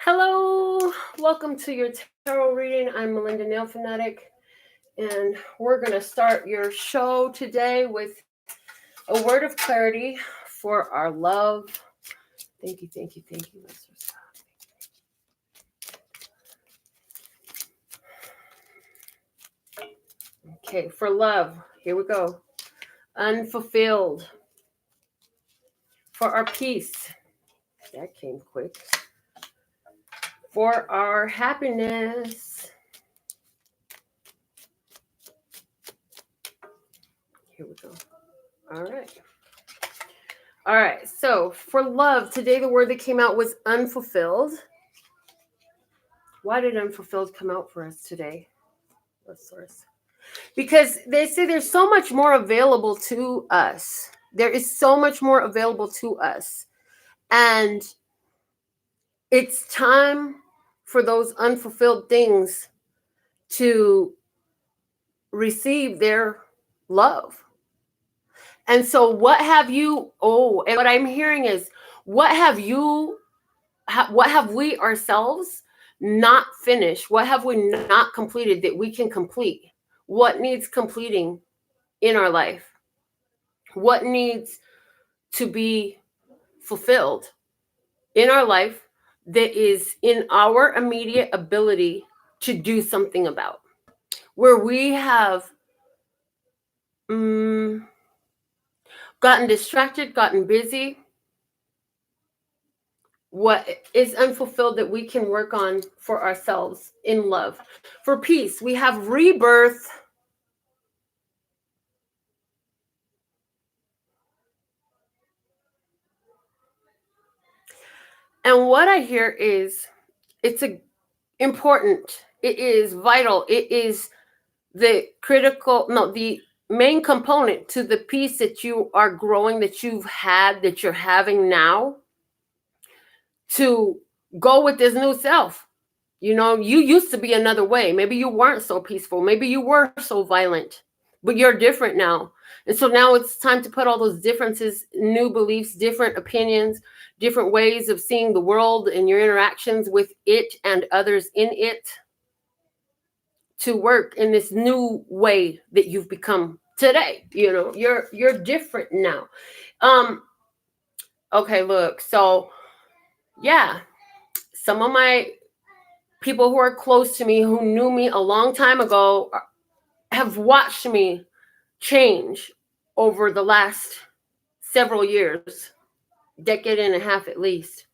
Hello, welcome to your tarot reading. I'm Melinda NailFanatic, and we're going to start your show today with a word of clarity for our love. Thank you. Okay, for love, here we go. Unfulfilled. For our peace, that came quick. For our happiness, here we go. All right, so for love, today the word that came out was unfulfilled. Why did unfulfilled come out for us today? Let's source. Because they say there's so much more available to us. There is so much more available to us. And it's time for those unfulfilled things to receive their love. And so what have you, and what I'm hearing is, what have we ourselves not finished? What have we not completed that we can complete? What needs completing in our life? What needs to be fulfilled in our life that is in our immediate ability to do something about? Where we have gotten distracted, gotten busy. What is unfulfilled that we can work on for ourselves in love? For peace, we have rebirth. And what I hear is important. It is vital. It is the main component to the peace that you are growing, that you've had, that you're having now, to go with this new self. You know, you used to be another way. Maybe you weren't so peaceful. Maybe you were so violent, but you're different now. And so now it's time to put all those differences, new beliefs, different opinions, different ways of seeing the world and your interactions with it and others in it, to work in this new way that you've become today. You know, you're different now. Okay, look, so yeah, some of my people who are close to me, who knew me a long time ago, have watched me change over the last several years, decade and a half at least.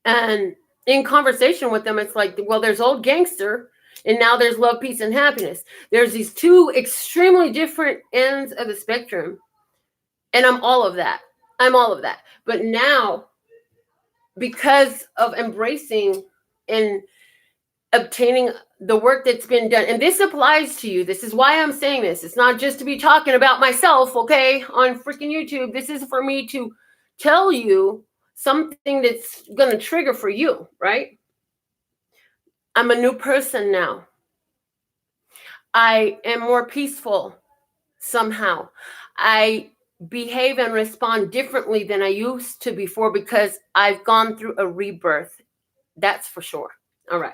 And in conversation with them, it's like, well, there's old gangster, and now there's love, peace, and happiness. There's these two extremely different ends of the spectrum. And I'm all of that. But now, because of embracing and obtaining the work that's been done, and this applies to you. This is why I'm saying this. It's not just to be talking about myself, okay, on freaking YouTube. This is for me to tell you something that's going to trigger for you, right? I'm a new person now. I am more peaceful somehow. I behave and respond differently than I used to before, because I've gone through a rebirth. That's for sure. All right.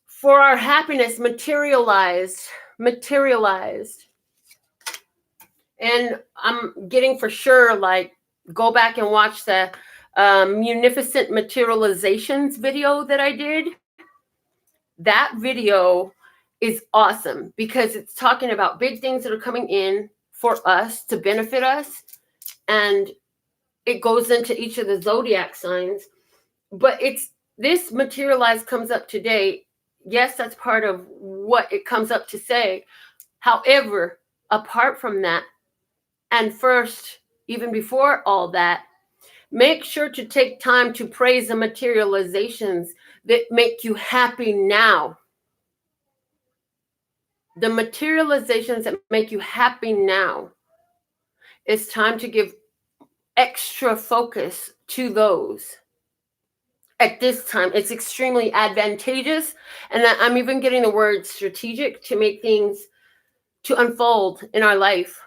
For our happiness, materialized. And I'm getting for sure, like, go back and watch the Munificent Materializations video that I did. That video is awesome because it's talking about big things that are coming in for us to benefit us. And it goes into each of the zodiac signs. But this materialized comes up today. Yes, that's part of what it comes up to say. However, apart from that, and first, even before all that, make sure to take time to praise the materializations that make you happy now. The materializations that make you happy now. It's time to give extra focus to those. At this time, it's extremely advantageous. And I'm even getting the word strategic to make things to unfold in our life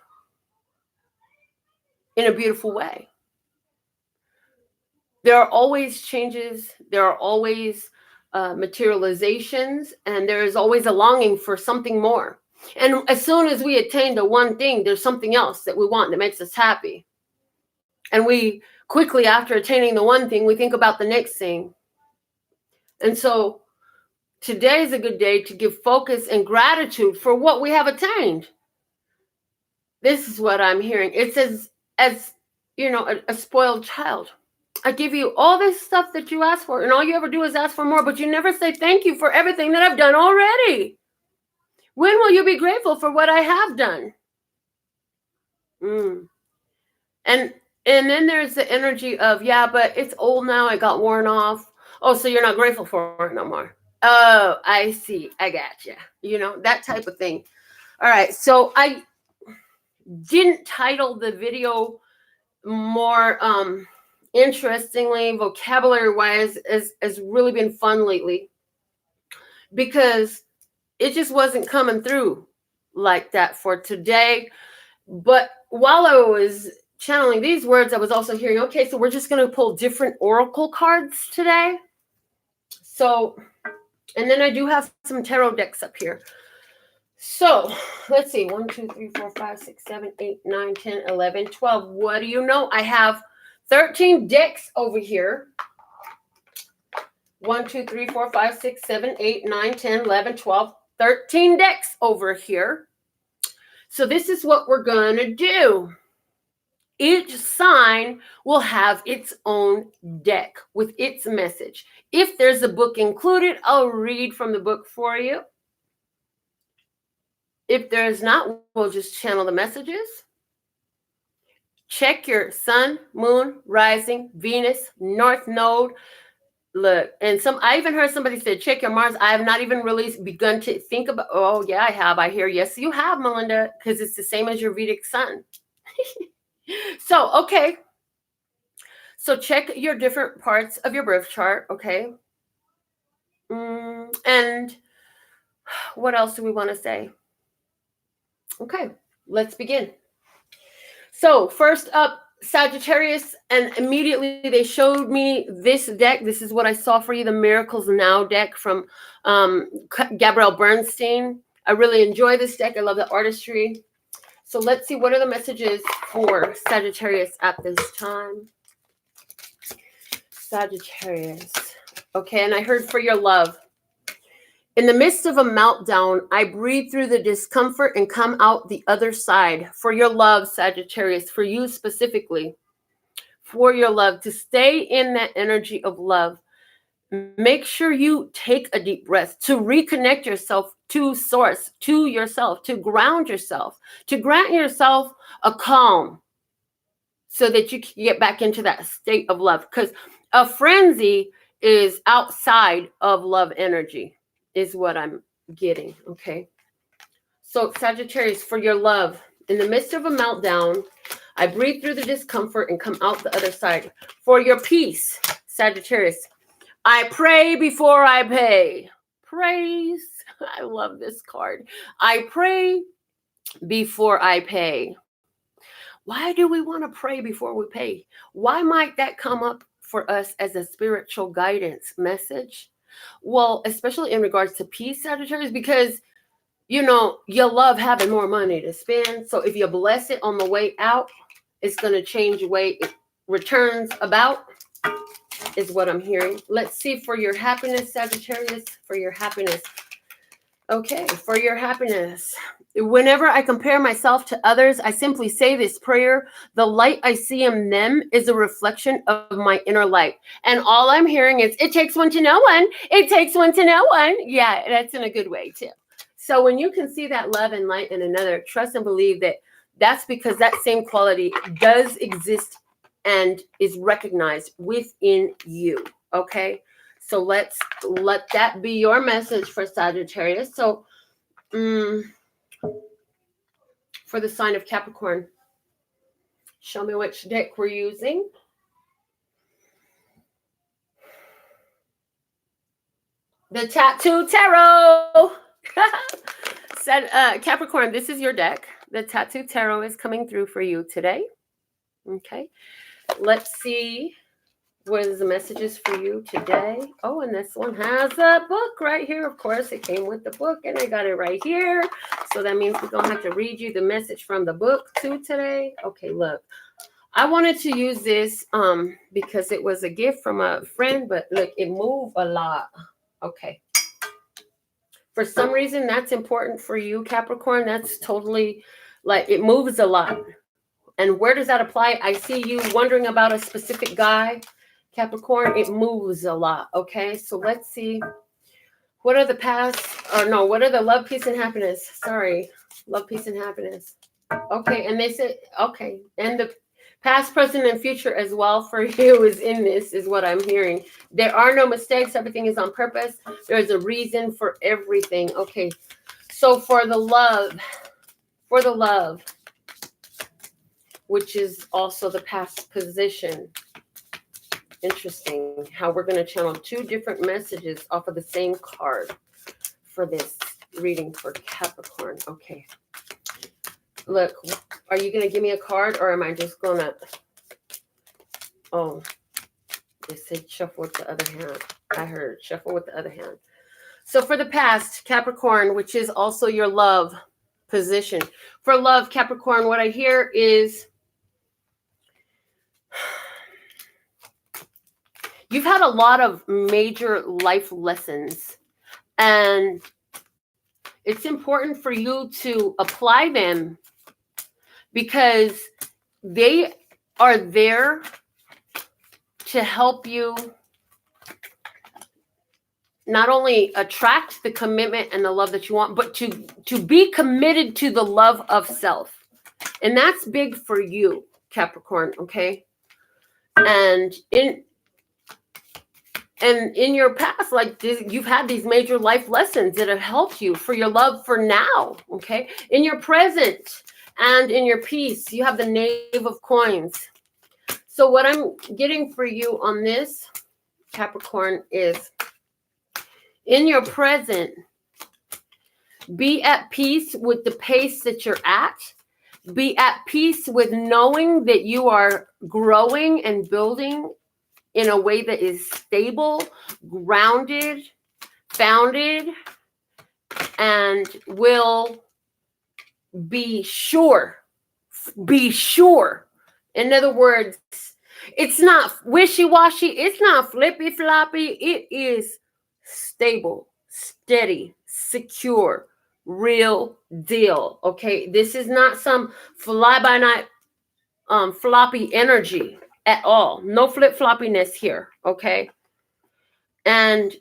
in a beautiful way. there are always changes. There are always materializations, and there is always a longing for something more. And as soon as we attain to one thing, there's something else that we want that makes us happy. And we quickly, after attaining the one thing, we think about the next thing. And so today is a good day to give focus and gratitude for what we have attained. This is what I'm hearing. It says, as you know, a spoiled child. I give you all this stuff that you ask for, and all you ever do is ask for more, but you never say thank you for everything that I've done already. When will you be grateful for what I have done? And then there's the energy of, yeah, but it's old now. It got worn off. Oh, so you're not grateful for it no more. Oh, I see. I gotcha. You know, that type of thing. All right. So I didn't title the video more interestingly, vocabulary wise, has really been fun lately, because it just wasn't coming through like that for today. But while I was channeling these words, I was also hearing, okay, so we're just going to pull different oracle cards today. So, and then I do have some tarot decks up here. So let's see, 1, 2, 3, 4, 5, 6, 7, 8, 9, 10, 11, 12. What do you know? I have 13 decks over here. 1, 2, 3, 4, 5, 6, 7, 8, 9, 10, 11, 12, 13 decks over here. So this is what we're going to do. Each sign will have its own deck with its message. If there's a book included, I'll read from the book for you. If there's not, we'll just channel the messages. Check your sun, moon, rising, Venus, North Node. Look, and I even heard somebody say, check your Mars. I have not even really begun to think about, oh yeah, I have. I hear, yes, you have, Melinda, because it's the same as your Vedic sun. So, okay. So check your different parts of your birth chart, okay? And what else do we want to say? Okay, let's begin. So first up, Sagittarius, and immediately they showed me this deck. This is what I saw for you, the Miracles Now deck from Gabrielle Bernstein. I really enjoy this deck. I love the artistry. So let's see, what are the messages for Sagittarius at this time? Sagittarius. Okay, and I heard for your love. In the midst of a meltdown, I breathe through the discomfort and come out the other side. For your love, Sagittarius, for you specifically. For your love, to stay in that energy of love. Make sure you take a deep breath to reconnect yourself to source, to yourself, to ground yourself, to grant yourself a calm so that you can get back into that state of love. Because a frenzy is outside of love energy, is what I'm getting, okay? So Sagittarius, for your love, in the midst of a meltdown, I breathe through the discomfort and come out the other side. For your peace, Sagittarius, I pray before I pay. Praise. I love this card. I pray before I pay. Why do we want to pray before we pay? Why might that come up for us as a spiritual guidance message? Well, especially in regards to peace, Sagittarius, because, you know, you love having more money to spend. So if you bless it on the way out, it's going to change the way it returns about, is what I'm hearing. Let's see for your happiness, Sagittarius, for your happiness. Okay, for your happiness. Whenever I compare myself to others, I simply say this prayer. The light I see in them is a reflection of my inner light. And all I'm hearing is, it takes one to know one. It takes one to know one. Yeah, that's in a good way too. So when you can see that love and light in another, trust and believe that that's because that same quality does exist and is recognized within you. Okay, so let's let that be your message for Sagittarius. So for the sign of Capricorn, show me which deck we're using. The Tattoo Tarot. Capricorn, this is your deck. The Tattoo Tarot is coming through for you today. Okay, let's see what is the messages for you today? Oh, and this one has a book right here. Of course, it came with the book, and I got it right here. So that means we're going to have to read you the message from the book too today. Okay, look. I wanted to use this because it was a gift from a friend, but look, it moved a lot. Okay. For some reason, that's important for you, Capricorn. That's totally like it moves a lot. And where does that apply? I see you wondering about a specific guy, Capricorn. It moves a lot. Okay. So let's see. What are the past? Or no, what are the love, peace, and happiness? Sorry. Love, peace, and happiness. Okay. And they said, okay. And the past, present, and future as well for you is in this, is what I'm hearing. There are no mistakes. Everything is on purpose. There's a reason for everything. Okay. So for the love, which is also the past position. Interesting how we're going to channel two different messages off of the same card for this reading for Capricorn. Okay. Look, are you going to give me a card or am I just going to... Oh, they said shuffle with the other hand. I heard shuffle with the other hand. So for the past, Capricorn, which is also your love position. For love, Capricorn, what I hear is you've had a lot of major life lessons, and it's important for you to apply them because they are there to help you not only attract the commitment and the love that you want, but to be committed to the love of self. And that's big for you, Capricorn, okay? And in your past, like this, you've had these major life lessons that have helped you for your love for now, okay? In your present and in your peace, you have the Knave of Coins. So what I'm getting for you on this, Capricorn, is in your present, be at peace with the pace that you're at. Be at peace with knowing that you are growing and building in a way that is stable, grounded, founded, and will be sure. Be sure. In other words, it's not wishy-washy. It's not flippy-floppy. It is stable, steady, secure, real deal. Okay, this is not some fly-by-night floppy energy at all. No flip-floppiness here. Okay, and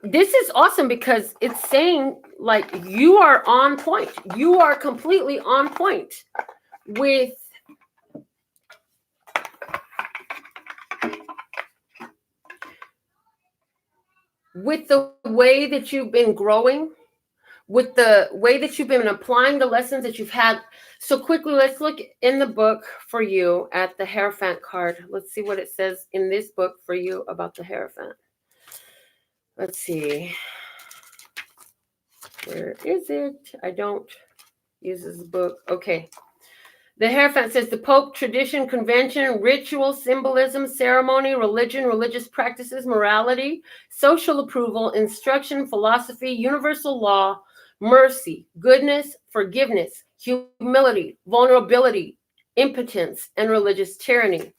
this is awesome because it's saying like you are on point. You are completely on point with the way that you've been growing, with the way that you've been applying the lessons that you've had. So quickly, let's look in the book for you at the Hierophant card. Let's see what it says in this book for you about the Hierophant. Let's see. Where is it? I don't use this book. Okay. The Hierophant says the Pope, tradition, convention, ritual, symbolism, ceremony, religion, religious practices, morality, social approval, instruction, philosophy, universal law, mercy, goodness, forgiveness, humility, vulnerability, impotence, and religious tyranny.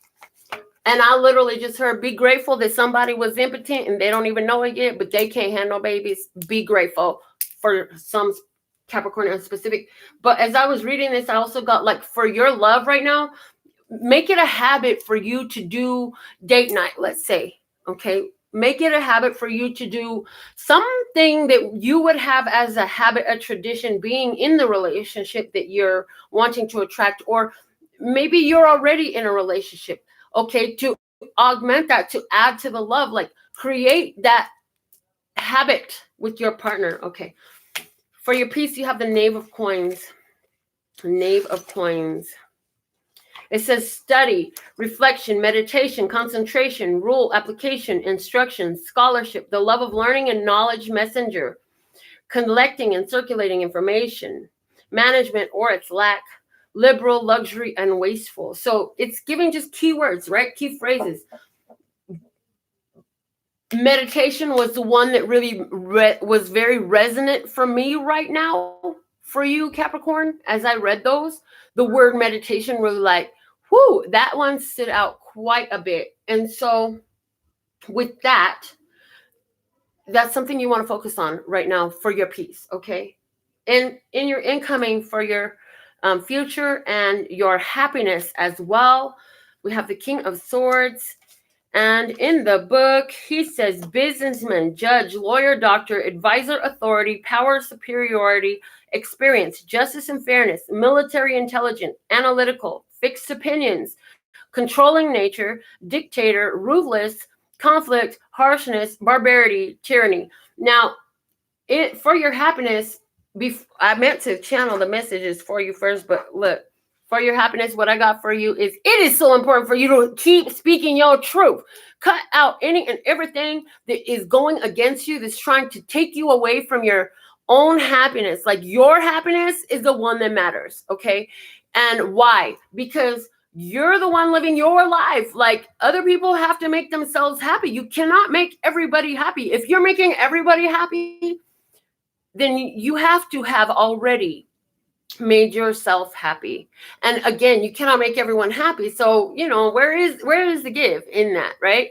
And I literally just heard, be grateful that somebody was impotent and they don't even know it yet, but they can't handle babies. Be grateful for some Capricorn in specific. But as I was reading this, I also got like for your love right now, make it a habit for you to do date night, let's say. Okay. Make it a habit for you to do something that you would have as a habit, a tradition, being in the relationship that you're wanting to attract, or maybe you're already in a relationship. Okay. To augment that, to add to the love, like create that habit with your partner. Okay. For your peace, you have the Knave of Coins. Knave of Coins. It says study, reflection, meditation, concentration, rule, application, instruction, scholarship, the love of learning and knowledge messenger, collecting and circulating information, management or its lack, liberal, luxury, and wasteful. So it's giving just keywords, right? Key phrases. meditation was the one that really was very resonant for me right now for you, Capricorn. As I read those, the word meditation really like, whoo, that one stood out quite a bit. And so with that, that's something you want to focus on right now for your peace, okay? And in your incoming for your future and your happiness as well. We have the King of Swords. And in the book, he says businessman, judge, lawyer, doctor, advisor, authority, power, superiority, experience, justice and fairness, military intelligence, analytical, fixed opinions, controlling nature, dictator, ruthless, conflict, harshness, barbarity, tyranny. Now, for your happiness, I meant to channel the messages for you first, but look, for your happiness, what I got for you is it is so important for you to keep speaking your truth. Cut out any and everything that is going against you, that's trying to take you away from your own happiness. Like, your happiness is the one that matters, okay? And why? Because you're the one living your life. Like, other people have to make themselves happy. You cannot make everybody happy. If you're making everybody happy, then you have to have already made yourself happy. And again, you cannot make everyone happy. So, where is the give in that, right?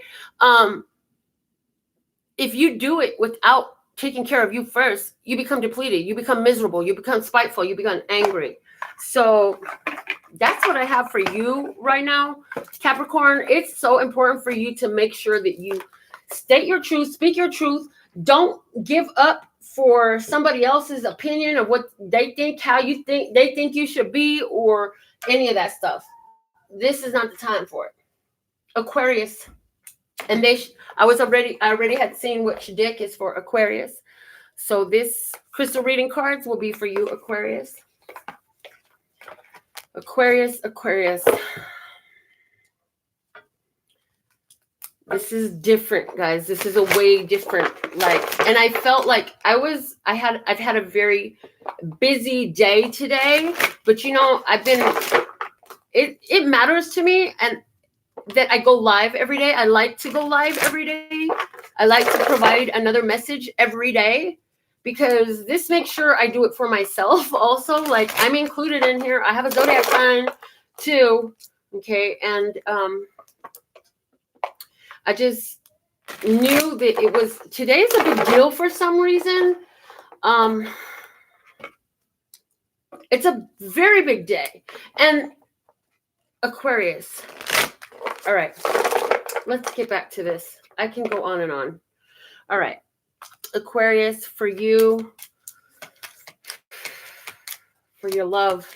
If you do it without taking care of you first, you become depleted, you become miserable, you become spiteful, you become angry. So that's what I have for you right now, Capricorn. It's so important for you to make sure that you state your truth, speak your truth. Don't give up for somebody else's opinion of what they think, how you think they think you should be, or any of that stuff. This is not the time for it. Aquarius. And I already had seen which deck is for Aquarius. So this crystal reading cards will be for you, Aquarius. Aquarius. This is different, guys. This is a way different, and I felt like I've had a very busy day today, but it matters to me, and that I go live every day. I like to go live every day. I like to provide another message every day, because this makes sure I do it for myself also. Like, I'm included in here. I have a zodiac sign too. Okay. And, I just knew that today's a big deal for some reason. It's a very big day. And Aquarius. All right. Let's get back to this. I can go on and on. All right. Aquarius, for you, for your love.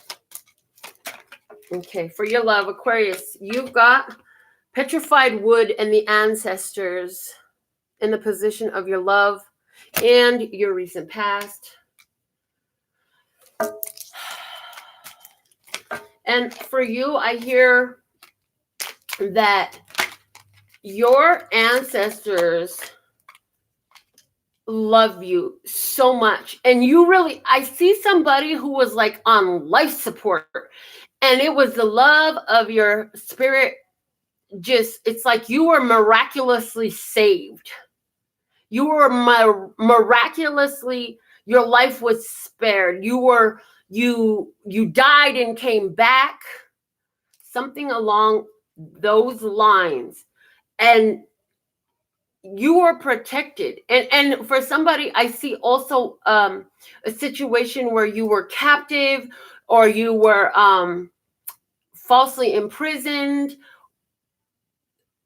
Okay. For your love, Aquarius, you've got petrified wood and the ancestors in the position of your love and your recent past. And for you, I hear that your ancestors love you so much. And I see somebody who was like on life support, and it was the love of your spirit. It's like you were miraculously saved. You were miraculously, your life was spared. You died and came back, something along those lines. And you were protected. And for somebody, I see also a situation where you were captive, or you were falsely imprisoned.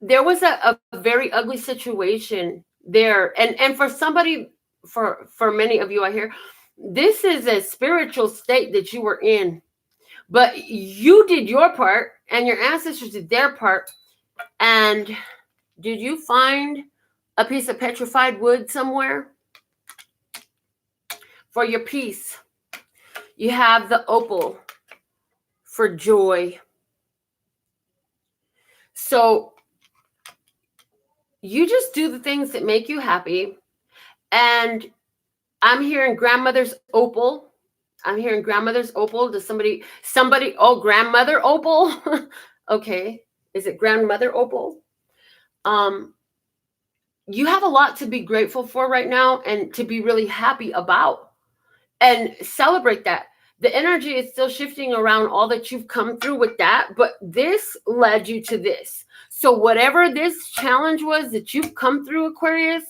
There was a very ugly situation there. And for somebody, for many of you, I hear, this is a spiritual state that you were in. But you did your part, and your ancestors did their part. And did you find a piece of petrified wood somewhere? For your peace, you have the opal for joy. So you just do the things that make you happy. And I'm hearing grandmother's opal. Does somebody, grandmother opal? Okay. Is it grandmother opal? you have a lot to be grateful for right now and to be really happy about, and celebrate that. The energy is still shifting around all that you've come through with that, but this led you to this. So whatever this challenge was that you've come through, Aquarius,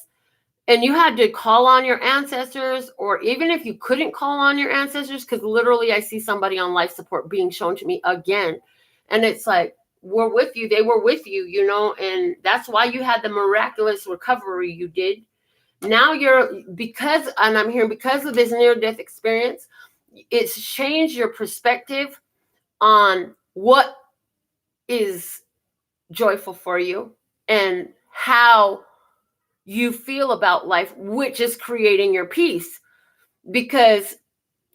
and you had to call on your ancestors, or even if you couldn't call on your ancestors, because literally I see somebody on life support being shown to me again. And it's like, we're with you. They were with you, you know, and that's why you had the miraculous recovery you did. Now because I'm hearing because of this near-death experience, it's changed your perspective on what is joyful for you and how you feel about life, which is creating your peace. Because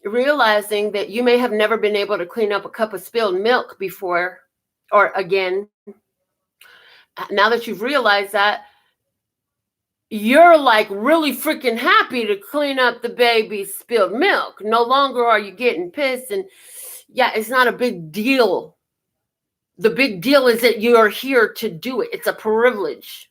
realizing that you may have never been able to clean up a cup of spilled milk before or again, now that you've realized that, you're like really freaking happy to clean up the baby's spilled milk. No longer are you getting pissed. And yeah, it's not a big deal. The big deal is that you are here to do it. It's a privilege.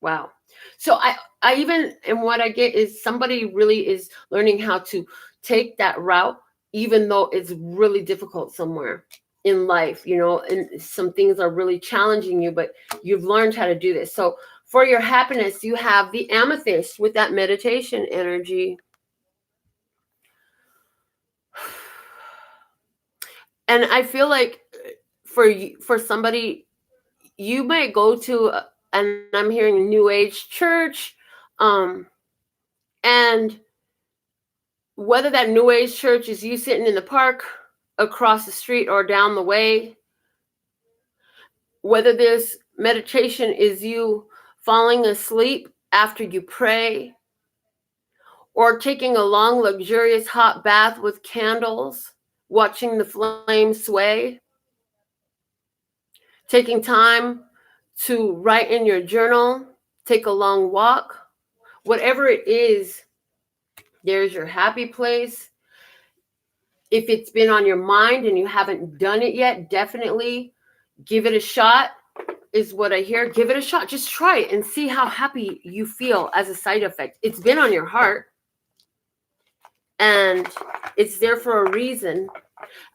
Wow. So I even, and what I get is somebody really is learning how to take that route, even though it's really difficult somewhere in life, you know, and some things are really challenging you, but you've learned how to do this. So for your happiness, you have the amethyst with that meditation energy. And I feel like for somebody, you might go to, and I'm hearing New Age church, and whether that New Age church is you sitting in the park across the street or down the way, whether this meditation is you falling asleep after you pray, or taking a long, luxurious hot bath with candles, watching the flames sway, taking time to write in your journal, take a long walk, whatever it is, there's your happy place. If it's been on your mind and you haven't done it yet, definitely give it a shot, is what I hear. Give it a shot. Just try it and see how happy you feel as a side effect. It's been on your heart, and it's there for a reason.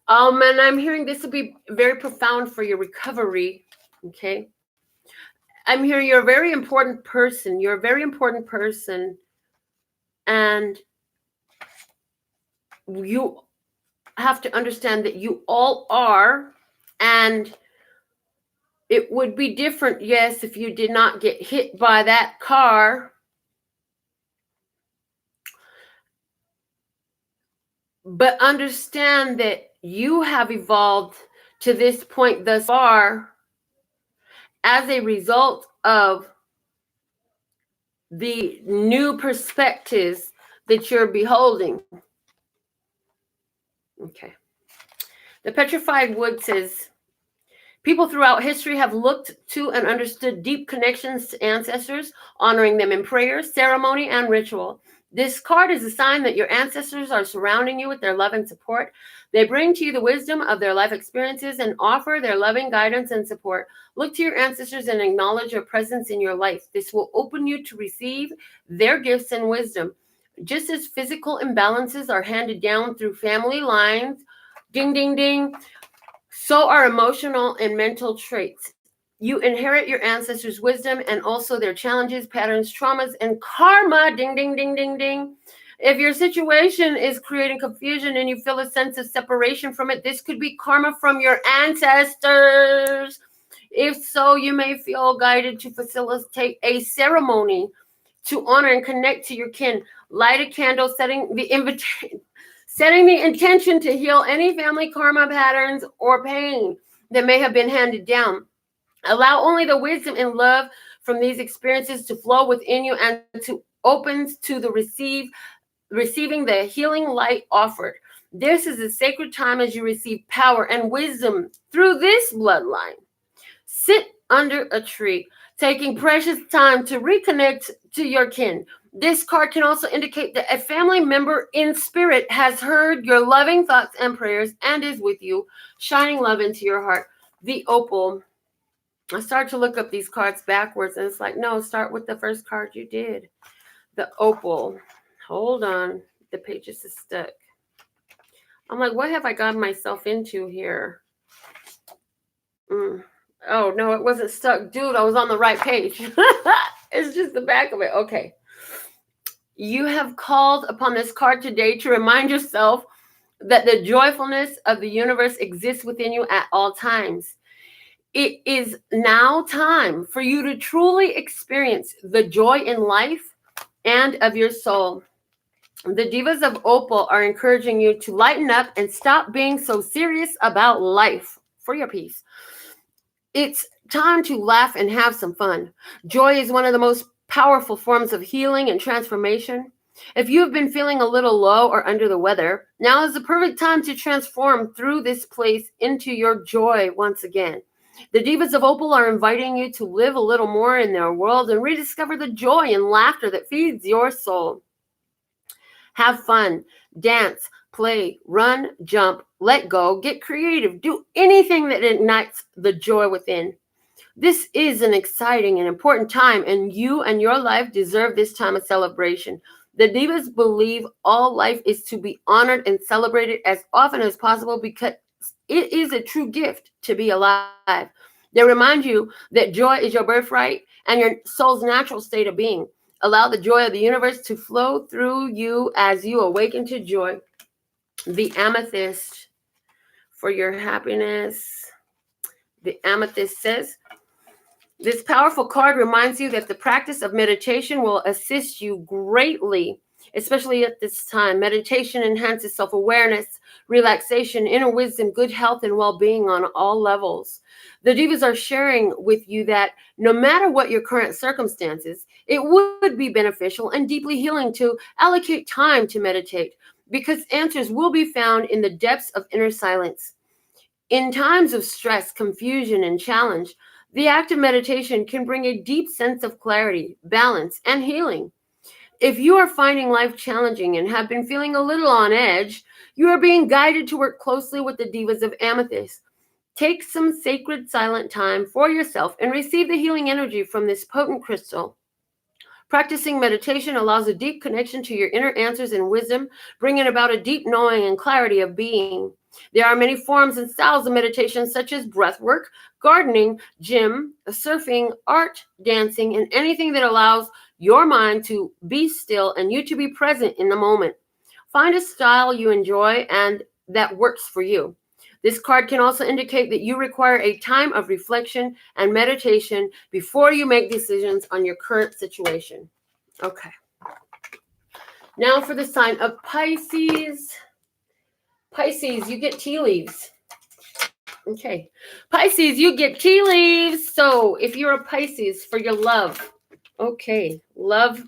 And I'm hearing this will be very profound for your recovery. Okay. I'm hearing you're a very important person. You're a very important person. And you have to understand that you all are. And it would be different, yes, if you did not get hit by that car. But understand that you have evolved to this point thus far as a result of the new perspectives that you're beholding. Okay. The Petrified Wood says, people throughout history have looked to and understood deep connections to ancestors, honoring them in prayer, ceremony, and ritual. This card is a sign that your ancestors are surrounding you with their love and support. They bring to you the wisdom of their life experiences and offer their loving guidance and support. Look to your ancestors and acknowledge your presence in your life. This will open you to receive their gifts and wisdom. Just as physical imbalances are handed down through family lines, ding, ding, ding, so are emotional and mental traits. You inherit your ancestors' wisdom and also their challenges, patterns, traumas, and karma. Ding, ding, ding, ding, ding. If your situation is creating confusion and you feel a sense of separation from it, this could be karma from your ancestors. If so, you may feel guided to facilitate a ceremony to honor and connect to your kin. Light a candle, setting the intention to heal any family karma patterns or pain that may have been handed down. Allow only the wisdom and love from these experiences to flow within you and to open to the receiving the healing light offered. This is a sacred time as you receive power and wisdom through this bloodline. Sit under a tree, taking precious time to reconnect to your kin. This card can also indicate that a family member in spirit has heard your loving thoughts and prayers and is with you, shining love into your heart. The opal. I started to look up these cards backwards, and it's like, no, start with the first card you did. The Opal. Hold on. The pages is stuck. I'm like, what have I gotten myself into here? Oh, no, it wasn't stuck. Dude, I was on the right page. It's just the back of it. Okay. You have called upon this card today to remind yourself that the joyfulness of the universe exists within you at all times. It is now time for you to truly experience the joy in life and of your soul. The Divas of Opal are encouraging you to lighten up and stop being so serious about life for your peace. It's time to laugh and have some fun. Joy is one of the most powerful forms of healing and transformation. If you have been feeling a little low or under the weather, now is the perfect time to transform through this place into your joy once again. The Divas of Opal are inviting you to live a little more in their world and rediscover the joy and laughter that feeds your soul. Have fun, dance, play, run, jump, let go, get creative, do anything that ignites the joy within. This is an exciting and important time, and you and your life deserve this time of celebration. The Divas believe all life is to be honored and celebrated as often as possible because it is a true gift to be alive. They remind you that joy is your birthright and your soul's natural state of being. Allow the joy of the universe to flow through you as you awaken to joy. The Amethyst for your happiness. The Amethyst says, this powerful card reminds you that the practice of meditation will assist you greatly, especially at this time. Meditation enhances self-awareness, relaxation, inner wisdom, good health, and well-being on all levels. The Divas are sharing with you that no matter what your current circumstances, it would be beneficial and deeply healing to allocate time to meditate, because answers will be found in the depths of inner silence. In times of stress, confusion, and challenge, the act of meditation can bring a deep sense of clarity, balance, and healing. If you are finding life challenging and have been feeling a little on edge, you are being guided to work closely with the Divas of Amethyst. Take some sacred silent time for yourself and receive the healing energy from this potent crystal. Practicing meditation allows a deep connection to your inner answers and wisdom, bringing about a deep knowing and clarity of being. There are many forms and styles of meditation, such as breath work, gardening, gym, surfing, art, dancing, and anything that allows your mind to be still and you to be present in the moment. Find a style you enjoy and that works for you. This card can also indicate that you require a time of reflection and meditation before you make decisions on your current situation. Okay. Now for the sign of Pisces. Pisces, you get tea leaves. Okay. Pisces, you get tea leaves. So if you're a Pisces, for your love. Okay. Love.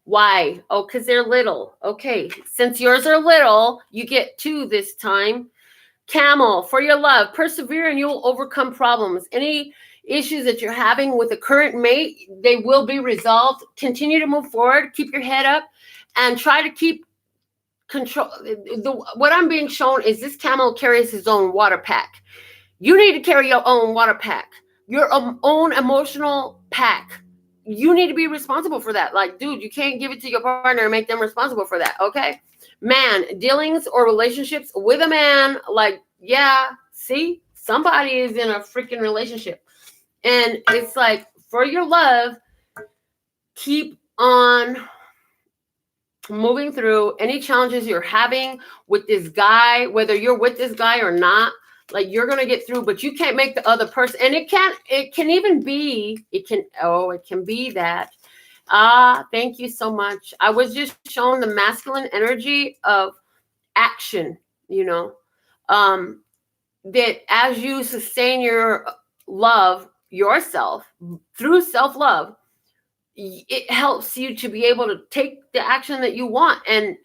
Why? Oh, because they're little. Okay. Since yours are little, you get two this time. Camel, for your love. Persevere and you'll overcome problems. Any issues that you're having with a current mate, they will be resolved. Continue to move forward. Keep your head up and try to keep control. What I'm being shown is this camel carries his own water pack. You need to carry your own water pack, your own emotional pack. You need to be responsible for that. Like, dude, you can't give it to your partner and make them responsible for that, okay? Man, dealings or relationships with a man, like, yeah, see, somebody is in a freaking relationship. And it's like, for your love, keep on moving through any challenges you're having with this guy, whether you're with this guy or not. Like, you're going to get through, but you can't make the other person. And it can be that. Thank you so much. I was just shown the masculine energy of action, that as you sustain your love yourself through self-love, it helps you to be able to take the action that you want, and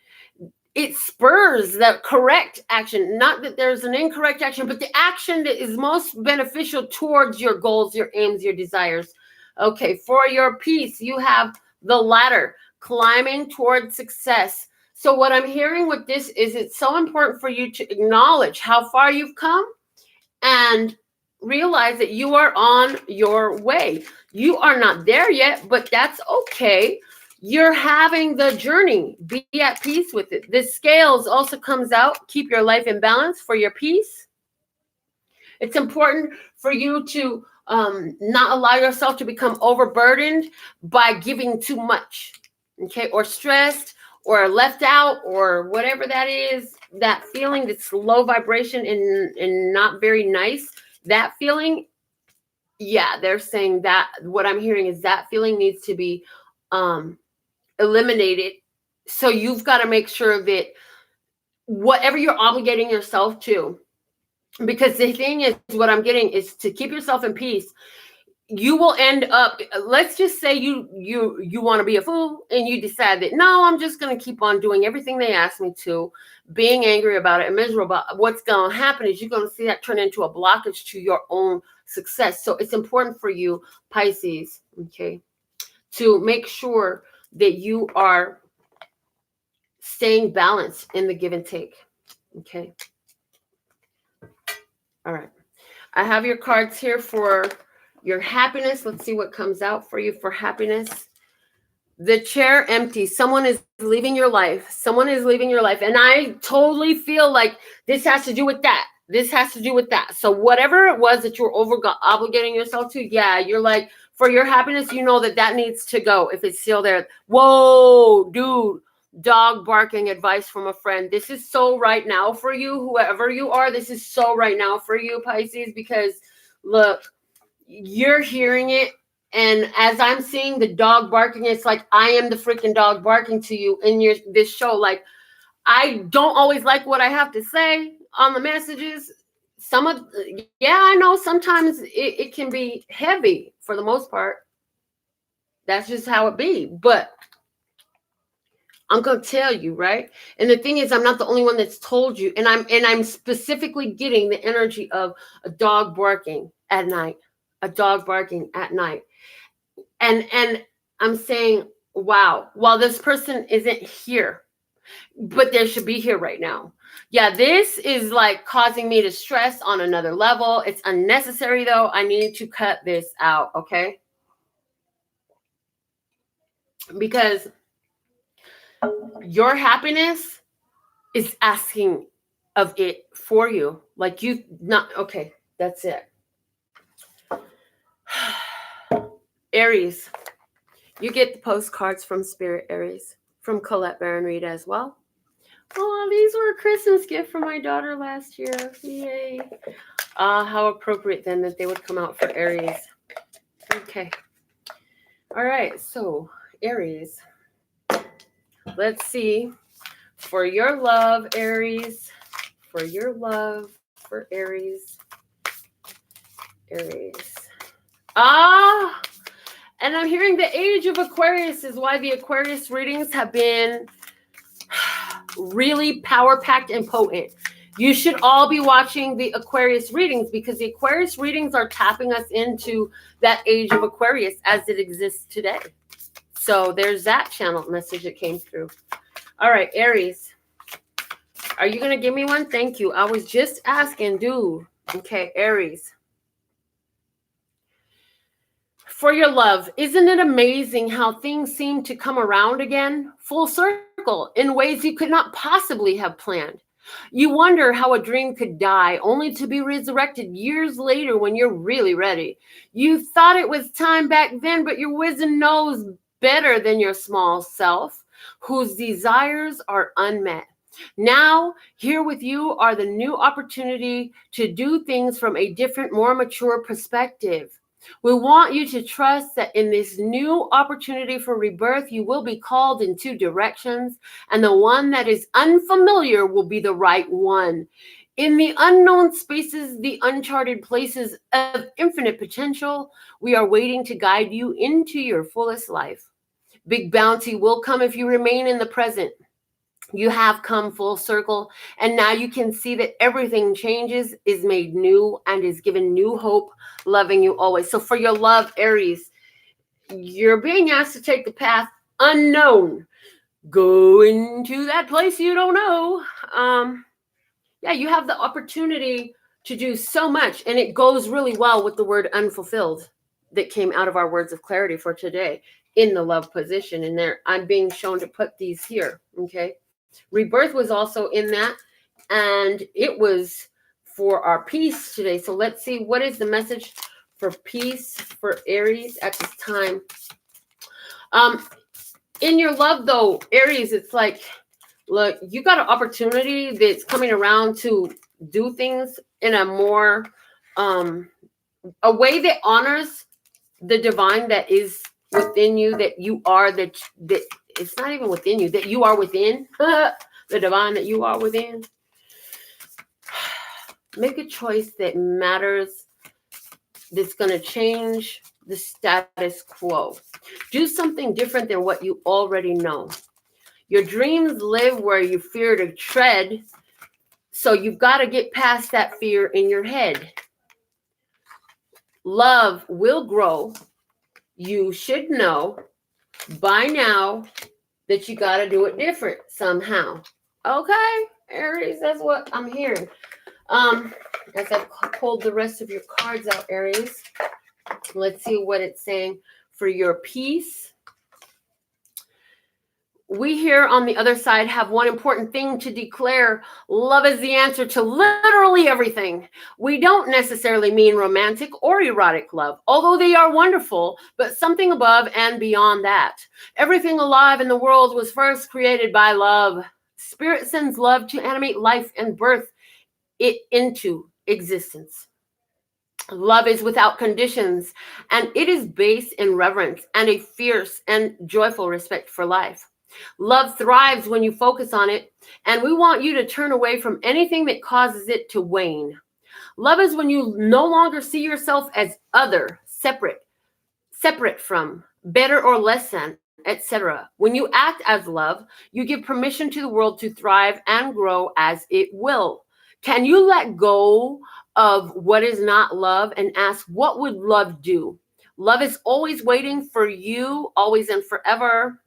it spurs the correct action. Not that there's an incorrect action, but the action that is most beneficial towards your goals, your aims, your desires. Okay, for your peace, you have the ladder, climbing towards success. So what I'm hearing with this is it's so important for you to acknowledge how far you've come and realize that you are on your way. You are not there yet, but that's okay. You're having the journey. Be at peace with it. The scales also comes out. Keep your life in balance for your peace. It's important for you to not allow yourself to become overburdened by giving too much, okay, or stressed or left out or whatever that is, that feeling that's low vibration and not very nice, that feeling, yeah, they're saying that what I'm hearing is that feeling needs to be eliminated. So you've got to make sure that whatever you're obligating yourself to, because the thing is, what I'm getting is to keep yourself in peace. You will end up, let's just say you want to be a fool and you decide that, no, I'm just going to keep on doing everything they asked me to, being angry about it and miserable about it. What's going to happen is you're going to see that turn into a blockage to your own success. So it's important for you, Pisces, okay, to make sure that you are staying balanced in the give and take, okay? All right. I have your cards here for your happiness. Let's see what comes out for you for happiness. The chair empty. Someone is leaving your life. Someone is leaving your life. And I totally feel like this has to do with that. This has to do with that. So whatever it was that you're obligating yourself to, yeah, you're like, for your happiness, you know that needs to go if it's still there. Whoa, dude. Dog barking advice from a friend. This is so right now for you, whoever you are. This is so right now for you, Pisces, because look, you're hearing it. And as I'm seeing the dog barking, it's like I am the freaking dog barking to you in this show. Like, I don't always like what I have to say on the messages. I know sometimes it can be heavy for the most part. That's just how it be. But I'm going to tell you, right? And the thing is, I'm not the only one that's told you. And I'm specifically getting the energy of a dog barking at night, a dog barking at night. And I'm saying, wow, while this person isn't here, but they should be here right now. Yeah, this is like causing me to stress on another level. It's unnecessary though. I need to cut this out, okay? Because your happiness is asking of it for you. Like you not, okay, that's it. Aries, you get the postcards from Spirit, Aries, from Colette Baron Reed as well. Oh, these were a Christmas gift for my daughter last year. Yay. How appropriate then that they would come out for Aries. Okay. All right, so Aries. Let's see. For your love, Aries. For your love, for Aries. Aries. And I'm hearing the age of Aquarius is why the Aquarius readings have been really power-packed and potent. You should all be watching the Aquarius readings because the Aquarius readings are tapping us into that age of Aquarius as it exists today. So there's that channel message that came through. All right, Aries. Are you going to give me one? Thank you. I was just asking, dude. Okay, Aries. For your love, isn't it amazing how things seem to come around again, full circle, in ways you could not possibly have planned? You wonder how a dream could die, only to be resurrected years later when you're really ready. You thought it was time back then, but your wisdom knows better than your small self, whose desires are unmet. Now, here with you are the new opportunity to do things from a different, more mature perspective. We want you to trust that in this new opportunity for rebirth, you will be called in two directions, and the one that is unfamiliar will be the right one. In the unknown spaces, the uncharted places of infinite potential, we are waiting to guide you into your fullest life. Big bounty will come if you remain in the present. You have come full circle, and now you can see that everything changes, is made new, and is given new hope, loving you always. So for your love, Aries, you're being asked to take the path unknown. Go into that place you don't know. Yeah, you have the opportunity to do so much. And it goes really well with the word unfulfilled that came out of our words of clarity for today in the love position. And there, I'm being shown to put these here. Okay. Rebirth was also in that. And it was for our peace today. So let's see, what is the message for peace for Aries at this time? In your love, though, Aries, it's like, look, you got an opportunity that's coming around to do things in a more, a way that honors the divine that is within you, that you are, that it's not even within you, that you are within, the divine that you are within. Make a choice that matters, that's going to change the status quo. Do something different than what you already know. Your dreams live where you fear to tread, so you've got to get past that fear in your head. Love will grow. You should know by now that you got to do it different somehow. Okay, Aries, that's what I'm hearing. As I pulled the rest of your cards out, Aries, let's see what it's saying for your peace. We here on the other side have one important thing to declare. Love is the answer to literally everything. We don't necessarily mean romantic or erotic love, although they are wonderful, but something above and beyond that. Everything alive in the world was first created by love. Spirit sends love to animate life and birth it into existence. Love is without conditions, and it is based in reverence and a fierce and joyful respect for life. Love thrives when you focus on it, and we want you to turn away from anything that causes it to wane. Love is when you no longer see yourself as other, separate from, better or less than, etc. When you act as love, you give permission to the world to thrive and grow as it will. Can you let go of what is not love and ask, what would love do? Love is always waiting for you, always and forever.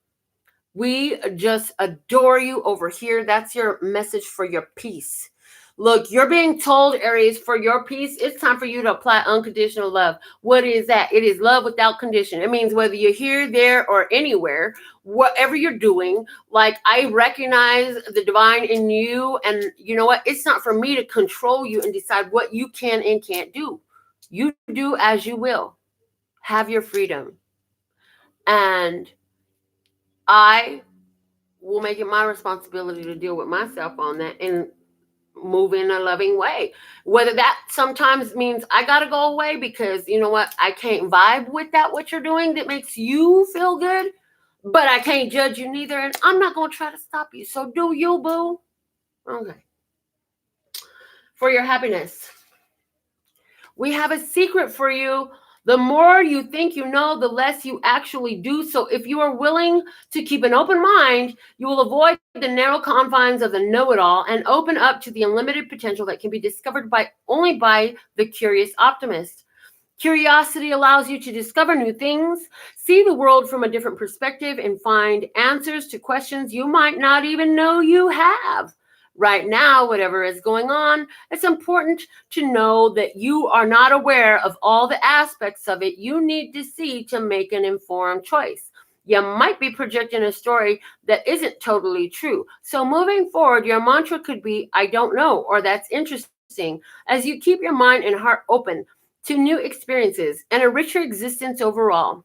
We just adore you over here. That's your message for your peace. Look, you're being told, Aries, for your peace, it's time for you to apply unconditional love. What is that? It is love without condition. It means whether you're here, there, or anywhere, whatever you're doing, like I recognize the divine in you. And you know what? It's not for me to control you and decide what you can and can't do. You do as you will. Have your freedom. And I will make it my responsibility to deal with myself on that and move in a loving way. Whether that sometimes means I got to go away because, you know what, I can't vibe with that, what you're doing that makes you feel good, but I can't judge you neither. And I'm not going to try to stop you. So do you, boo? Okay. For your happiness, we have a secret for you. The more you think you know, the less you actually do. So if you are willing to keep an open mind, you will avoid the narrow confines of the know-it-all and open up to the unlimited potential that can be discovered only by the curious optimist. Curiosity allows you to discover new things, see the world from a different perspective, and find answers to questions you might not even know you have. Right now, whatever is going on, it's important to know that you are not aware of all the aspects of it you need to see to make an informed choice. You might be projecting a story that isn't totally true. So moving forward, your mantra could be, I don't know, or that's interesting, as you keep your mind and heart open to new experiences and a richer existence overall.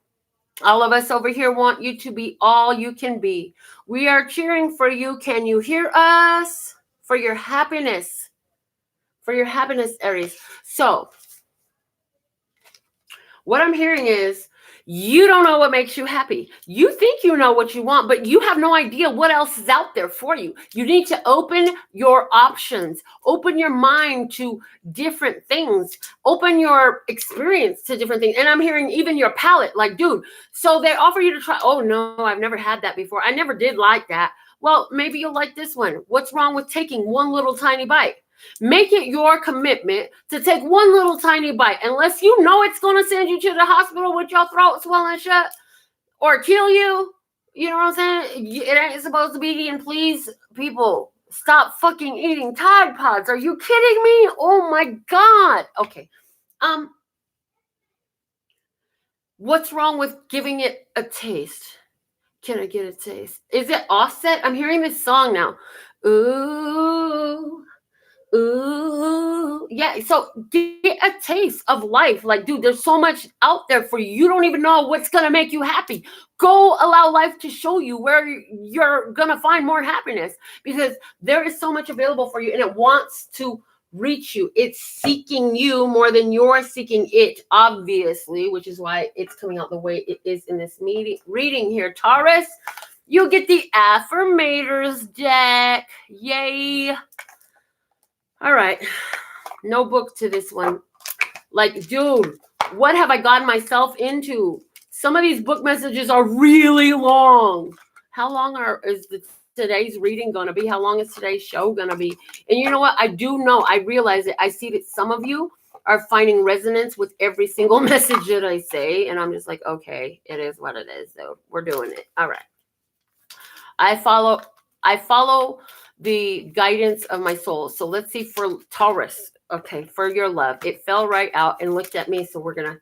All of us over here want you to be all you can be. We are cheering for you. Can you hear us? For your happiness. For your happiness, Aries. So, what I'm hearing is you don't know what makes you happy. You think you know what you want, but you have no idea what else is out there for you. You need to open your options. Open your mind to different things. Open your experience to different things. And I'm hearing even your palate, like, dude, so they offer you to try. Oh, no, I've never had that before. I never did like that. Well, maybe you'll like this one. What's wrong with taking one little tiny bite? Make it your commitment to take one little tiny bite, unless you know it's going to send you to the hospital with your throat swelling shut or kill you. You know what I'm saying? It ain't supposed to be. And please, people, Stop fucking eating Tide Pods. Are you kidding me? Oh my God. Okay. What's wrong with giving it a taste? Can I get a taste? Is it Offset? I'm hearing this song now. Ooh. Ooh, yeah. So get a taste of life. Like, dude, there's so much out there for you. You don't even know what's going to make you happy. Go allow life to show you where you're going to find more happiness, because there is so much available for you and it wants to reach you. It's seeking you more than you're seeking it, obviously, which is why it's coming out the way it is in this reading here. Taurus, you get the Affirmators deck. Yay. All right, no book to this one. Like, dude, what have I gotten myself into? Some of these book messages are really long. How long is today's reading going to be? How long is today's show going to be? And you know what? I do know, I realize it. I see that some of you are finding resonance with every single message that I say. And I'm just like, okay, it is what it is, though. We're doing it. All right. I follow the guidance of my soul. So let's see for Taurus. Okay, for your love. It fell right out and looked at me. So we're going to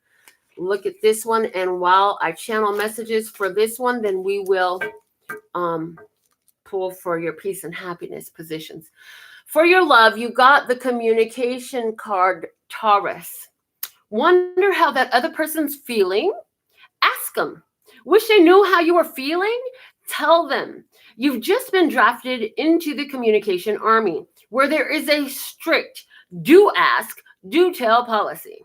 look at this one. And while I channel messages for this one, then we will pull for your peace and happiness positions. For your love, you got the communication card, Taurus. Wonder how that other person's feeling? Ask them. Wish they knew how you were feeling? Tell them. You've just been drafted into the communication army, where there is a strict do ask, do tell policy.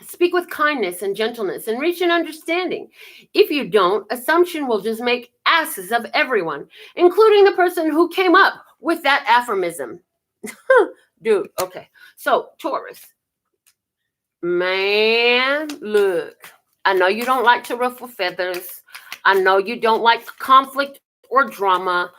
Speak with kindness and gentleness and reach an understanding. If you don't, assumption will just make asses of everyone, including the person who came up with that aphorism. Dude, okay. So, Taurus. Man, look. I know you don't like to ruffle feathers. I know you don't like conflict or drama,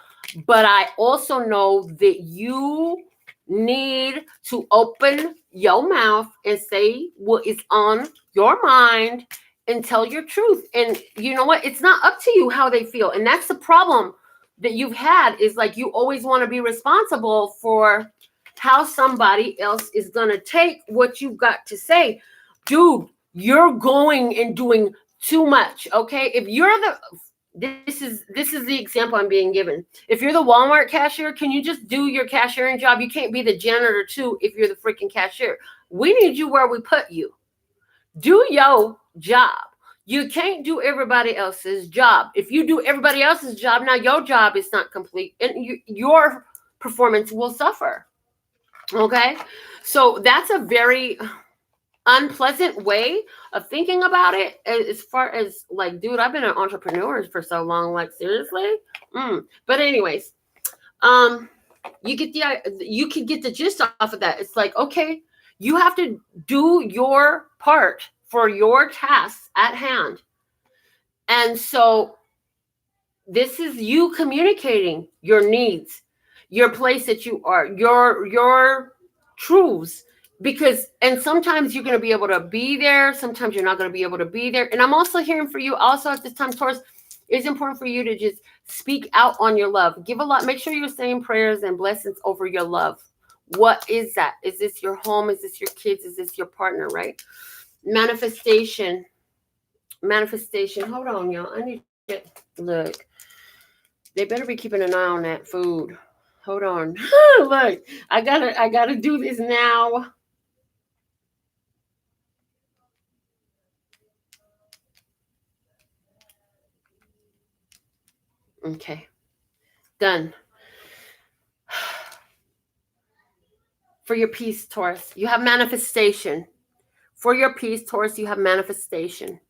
but I also know that you need to open your mouth and say what is on your mind and tell your truth. And you know what? It's not up to you how they feel. And that's the problem that you've had, is like you always want to be responsible for how somebody else is going to take what you've got to say. Dude, you're going and doing too much, okay? If you're this is the example I'm being given. If you're the Walmart cashier, can you just do your cashiering job? You can't be the janitor too if you're the freaking cashier. We need you where we put you. Do your job. You can't do everybody else's job. If you do everybody else's job, now your job is not complete and your performance will suffer. Okay? So that's a very unpleasant way of thinking about it, as far as like, dude, I've been an entrepreneur for so long, like seriously. But anyways, you can get the gist off of that. It's like, okay, you have to do your part for your tasks at hand. And so this is you communicating your needs, your place that you are, your truths. Because, and sometimes you're going to be able to be there. Sometimes you're not going to be able to be there. And I'm also hearing for you also at this time, Taurus, it's important for you to just speak out on your love. Give a lot. Make sure you're saying prayers and blessings over your love. What is that? Is this your home? Is this your kids? Is this your partner, right? Manifestation. Hold on, y'all. I need to look. They better be keeping an eye on that food. Hold on. Look, I gotta do this now. Okay, done. For your peace, Taurus, you have manifestation. For your peace, Taurus, you have manifestation.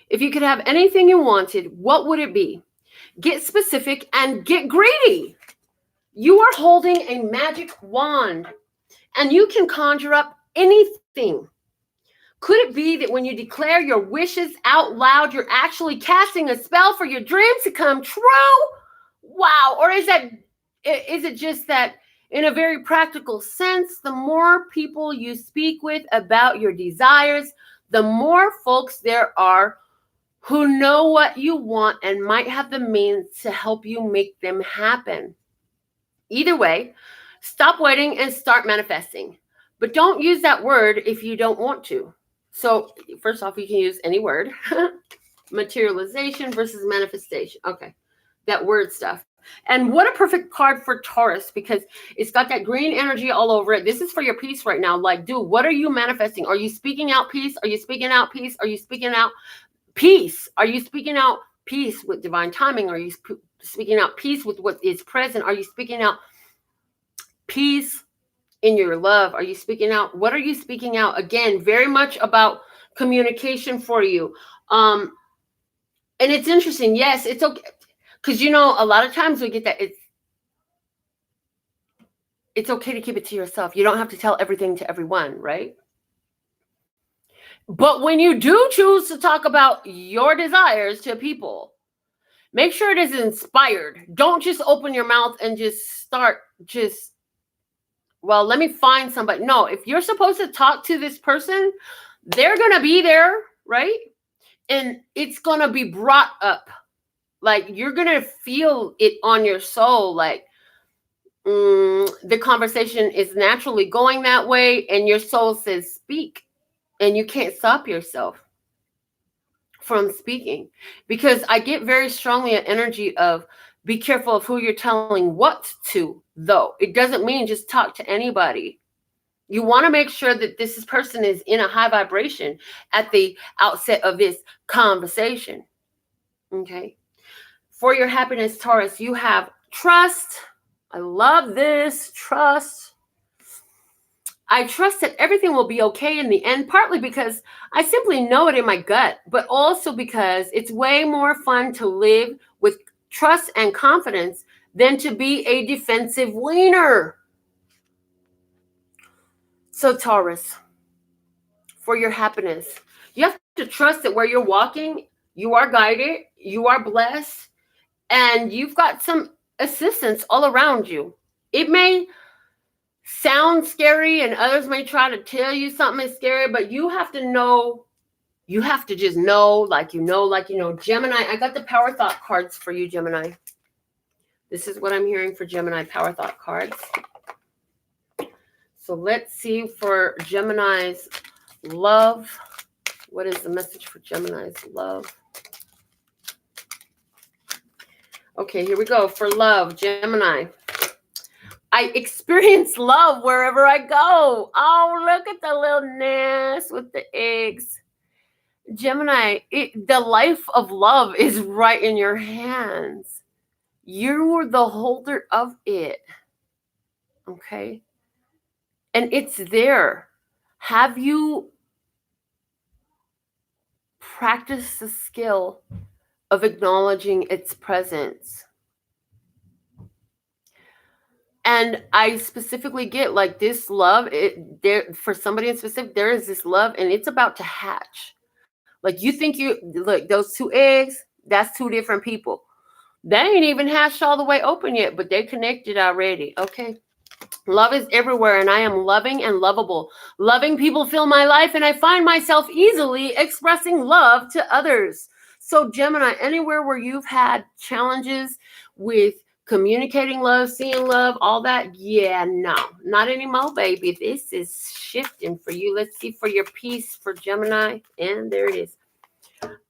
If you could have anything you wanted, what would it be? Get specific and get greedy. You are holding a magic wand and you can conjure up anything. Could it be that when you declare your wishes out loud, you're actually casting a spell for your dreams to come true? Wow. Or is it just that in a very practical sense, the more people you speak with about your desires, the more folks there are who know what you want and might have the means to help you make them happen. Either way, stop waiting and start manifesting. But don't use that word if you don't want to. So first off, you can use any word. Materialization versus manifestation. Okay, that word stuff. And what a perfect card for Taurus, because it's got that green energy all over it. This is for your peace right now. Like, dude, what are you manifesting? Are you speaking out peace? Are you speaking out peace? Are you speaking out peace? Are you speaking out peace with divine timing? Are you speaking out peace with what is present? Are you speaking out peace in your love? Are you speaking out? What are you speaking out? Again, very much about communication for you. And it's interesting. Yes, it's okay. Because, you know, a lot of times we get that it's okay to keep it to yourself. You don't have to tell everything to everyone, right? But when you do choose to talk about your desires to people, make sure it is inspired. Don't just open your mouth and just start well, let me find somebody. No, if you're supposed to talk to this person, they're going to be there, right? And it's going to be brought up. Like, you're going to feel it on your soul. Like, the conversation is naturally going that way, and your soul says speak, and you can't stop yourself from speaking. Because I get very strongly an energy of be careful of who you're telling what to, though. It doesn't mean just talk to anybody. You want to make sure that this person is in a high vibration at the outset of this conversation. Okay. For your happiness, Taurus, you have trust. I love this. Trust. I trust that everything will be okay in the end, partly because I simply know it in my gut, but also because it's way more fun to live with trust and confidence than to be a defensive leaner. So Taurus, for your happiness, you have to trust that where you're walking, you are guided, you are blessed, and you've got some assistance all around you. It may sound scary and others may try to tell you something is scary, but you have to know, you have to just know, like you know. Gemini, I got the Power Thought cards for you, Gemini. This is what I'm hearing for Gemini Power Thought cards. So let's see for Gemini's love. What is the message for Gemini's love? Okay, here we go. For love, Gemini. I experience love wherever I go. Oh, look at the little nest with the eggs. Gemini, the life of love is right in your hands. You're the holder of it. Okay? And it's there. Have you practiced the skill of acknowledging its presence? And I specifically get like this love, there for somebody in specific, there is this love and it's about to hatch. Like you think look, those two eggs, that's two different people. They ain't even hatched all the way open yet, but they connected already. Okay. Love is everywhere and I am loving and lovable. Loving people fill my life and I find myself easily expressing love to others. So Gemini, anywhere where you've had challenges with communicating love, seeing love, all that, yeah, no, not anymore, baby. This is shifting for you. Let's see for your peace for Gemini. And there it is.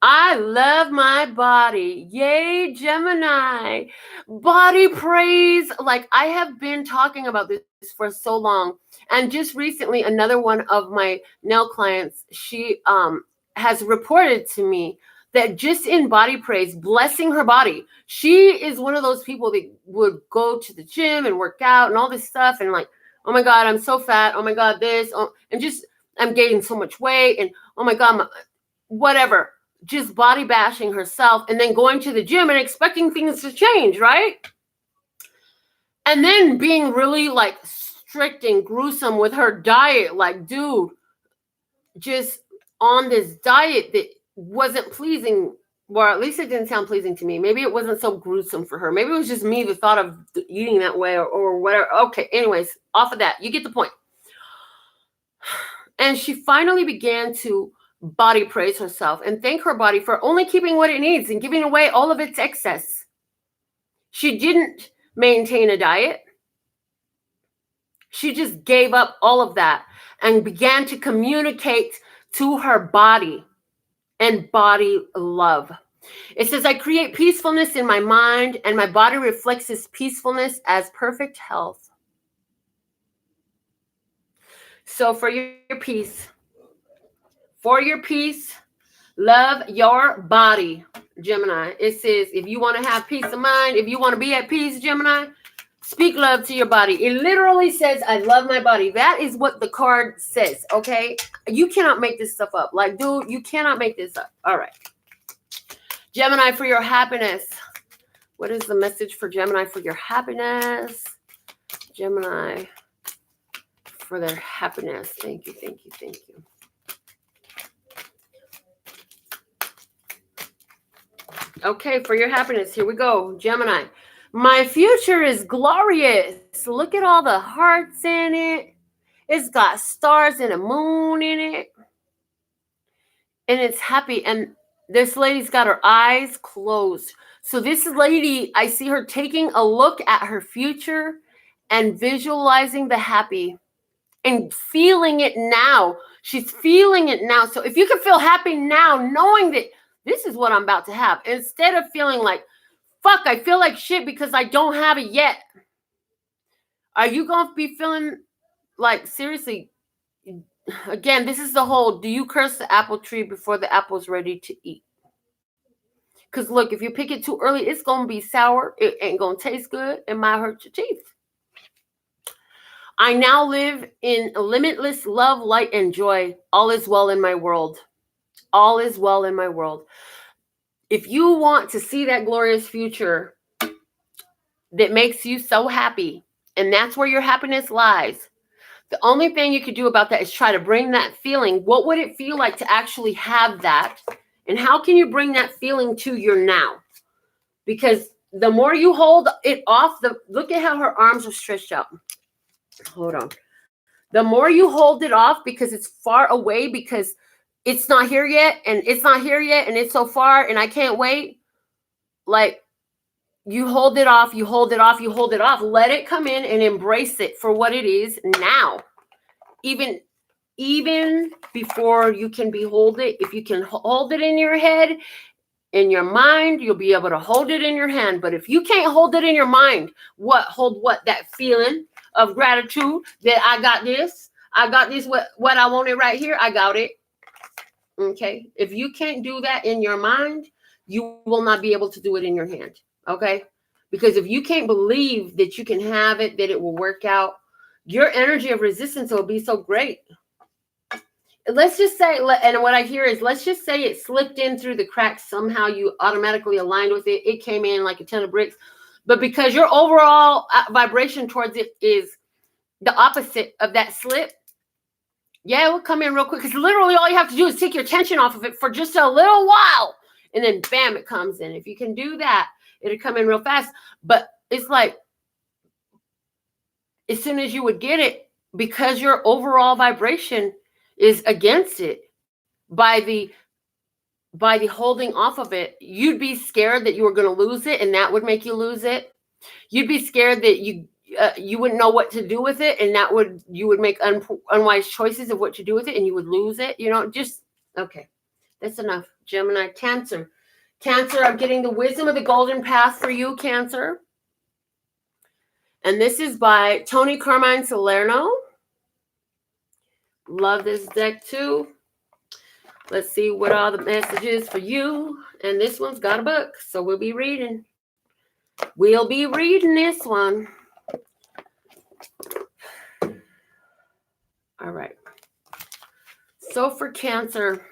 I love my body. Yay, Gemini. Body praise. Like I have been talking about this for so long. And just recently, another one of my nail clients, she has reported to me that just in body praise, blessing her body, she is one of those people that would go to the gym and work out and all this stuff. And like, oh my God, I'm so fat. Oh my God, this. Oh, and just, I'm gaining so much weight. And oh my God, whatever. Just body bashing herself and then going to the gym and expecting things to change, right? And then being really like strict and gruesome with her diet. Like, dude, just on this diet that wasn't pleasing, or at least it didn't sound pleasing to me. Maybe it wasn't so gruesome for her. Maybe it was just me, the thought of eating that way or whatever. Okay, anyways, off of that, you get the point. And she finally began to body praise herself and thank her body for only keeping what it needs and giving away all of its excess. She didn't maintain a diet. She just gave up all of that and began to communicate to her body and body love. It says, I create peacefulness in my mind, and my body reflects this peacefulness as perfect health. So for your peace, love your body, Gemini. It says, if you want to have peace of mind, if you want to be at peace, Gemini, speak love to your body. It literally says, I love my body. That is what the card says, okay? You cannot make this stuff up. Like, dude, you cannot make this up. All right. Gemini, for your happiness. What is the message for Gemini for your happiness? Gemini, for their happiness. Thank you, thank you, thank you. Okay, for your happiness, here we go. Gemini, my future is glorious. Look at all the hearts in it. It's got stars and a moon in it. And it's happy. And this lady's got her eyes closed. So this lady, I see her taking a look at her future and visualizing the happy and feeling it now. She's feeling it now. So if you can feel happy now, knowing that this is what I'm about to have, instead of feeling like, fuck, I feel like shit because I don't have it yet. Are you going to be feeling like, seriously, again, this is the whole, do you curse the apple tree before the apple's ready to eat? Because look, if you pick it too early, it's going to be sour. It ain't going to taste good. It might hurt your teeth. I now live in limitless love, light, and joy. All is well in my world. All is well in my world. If you want to see that glorious future that makes you so happy, and that's where your happiness lies, the only thing you could do about that is try to bring that feeling. What would it feel like to actually have that? And how can you bring that feeling to your now? Because the more you hold it off, look at how her arms are stretched out. Hold on. The more you hold it off because it's far away, because it's not here yet, and it's not here yet, and it's so far, and I can't wait. Like, you hold it off, you hold it off, you hold it off. Let it come in and embrace it for what it is now. Even before you can behold it, if you can hold it in your head, in your mind, you'll be able to hold it in your hand. But if you can't hold it in your mind, hold what? That feeling of gratitude that I got this, what I wanted right here, I got it. Okay. If you can't do that in your mind, you will not be able to do it in your hand. Okay. Because if you can't believe that you can have it, that it will work out, your energy of resistance will be so great. Let's just say, and what I hear is, let's just say it slipped in through the cracks. Somehow you automatically aligned with it. It came in like a ton of bricks. But because your overall vibration towards it is the opposite of that slip, yeah, it will come in real quick. Because literally all you have to do is take your attention off of it for just a little while. And then bam, it comes in. If you can do that, it'll come in real fast. But it's like, as soon as you would get it, because your overall vibration is against it, by the holding off of it, you'd be scared that you were going to lose it, and that would make you lose it. You'd be scared that you wouldn't know what to do with it, and you would make unwise choices of what to do with it, and you would lose it. Just okay. That's enough. Gemini. Cancer. I'm getting the wisdom of the golden path for you, Cancer. And this is by Tony Carmine Salerno. Love this deck too. Let's see what all the messages for you. And this one's got a book, so we'll be reading. We'll be reading this one. All right. So for Cancer,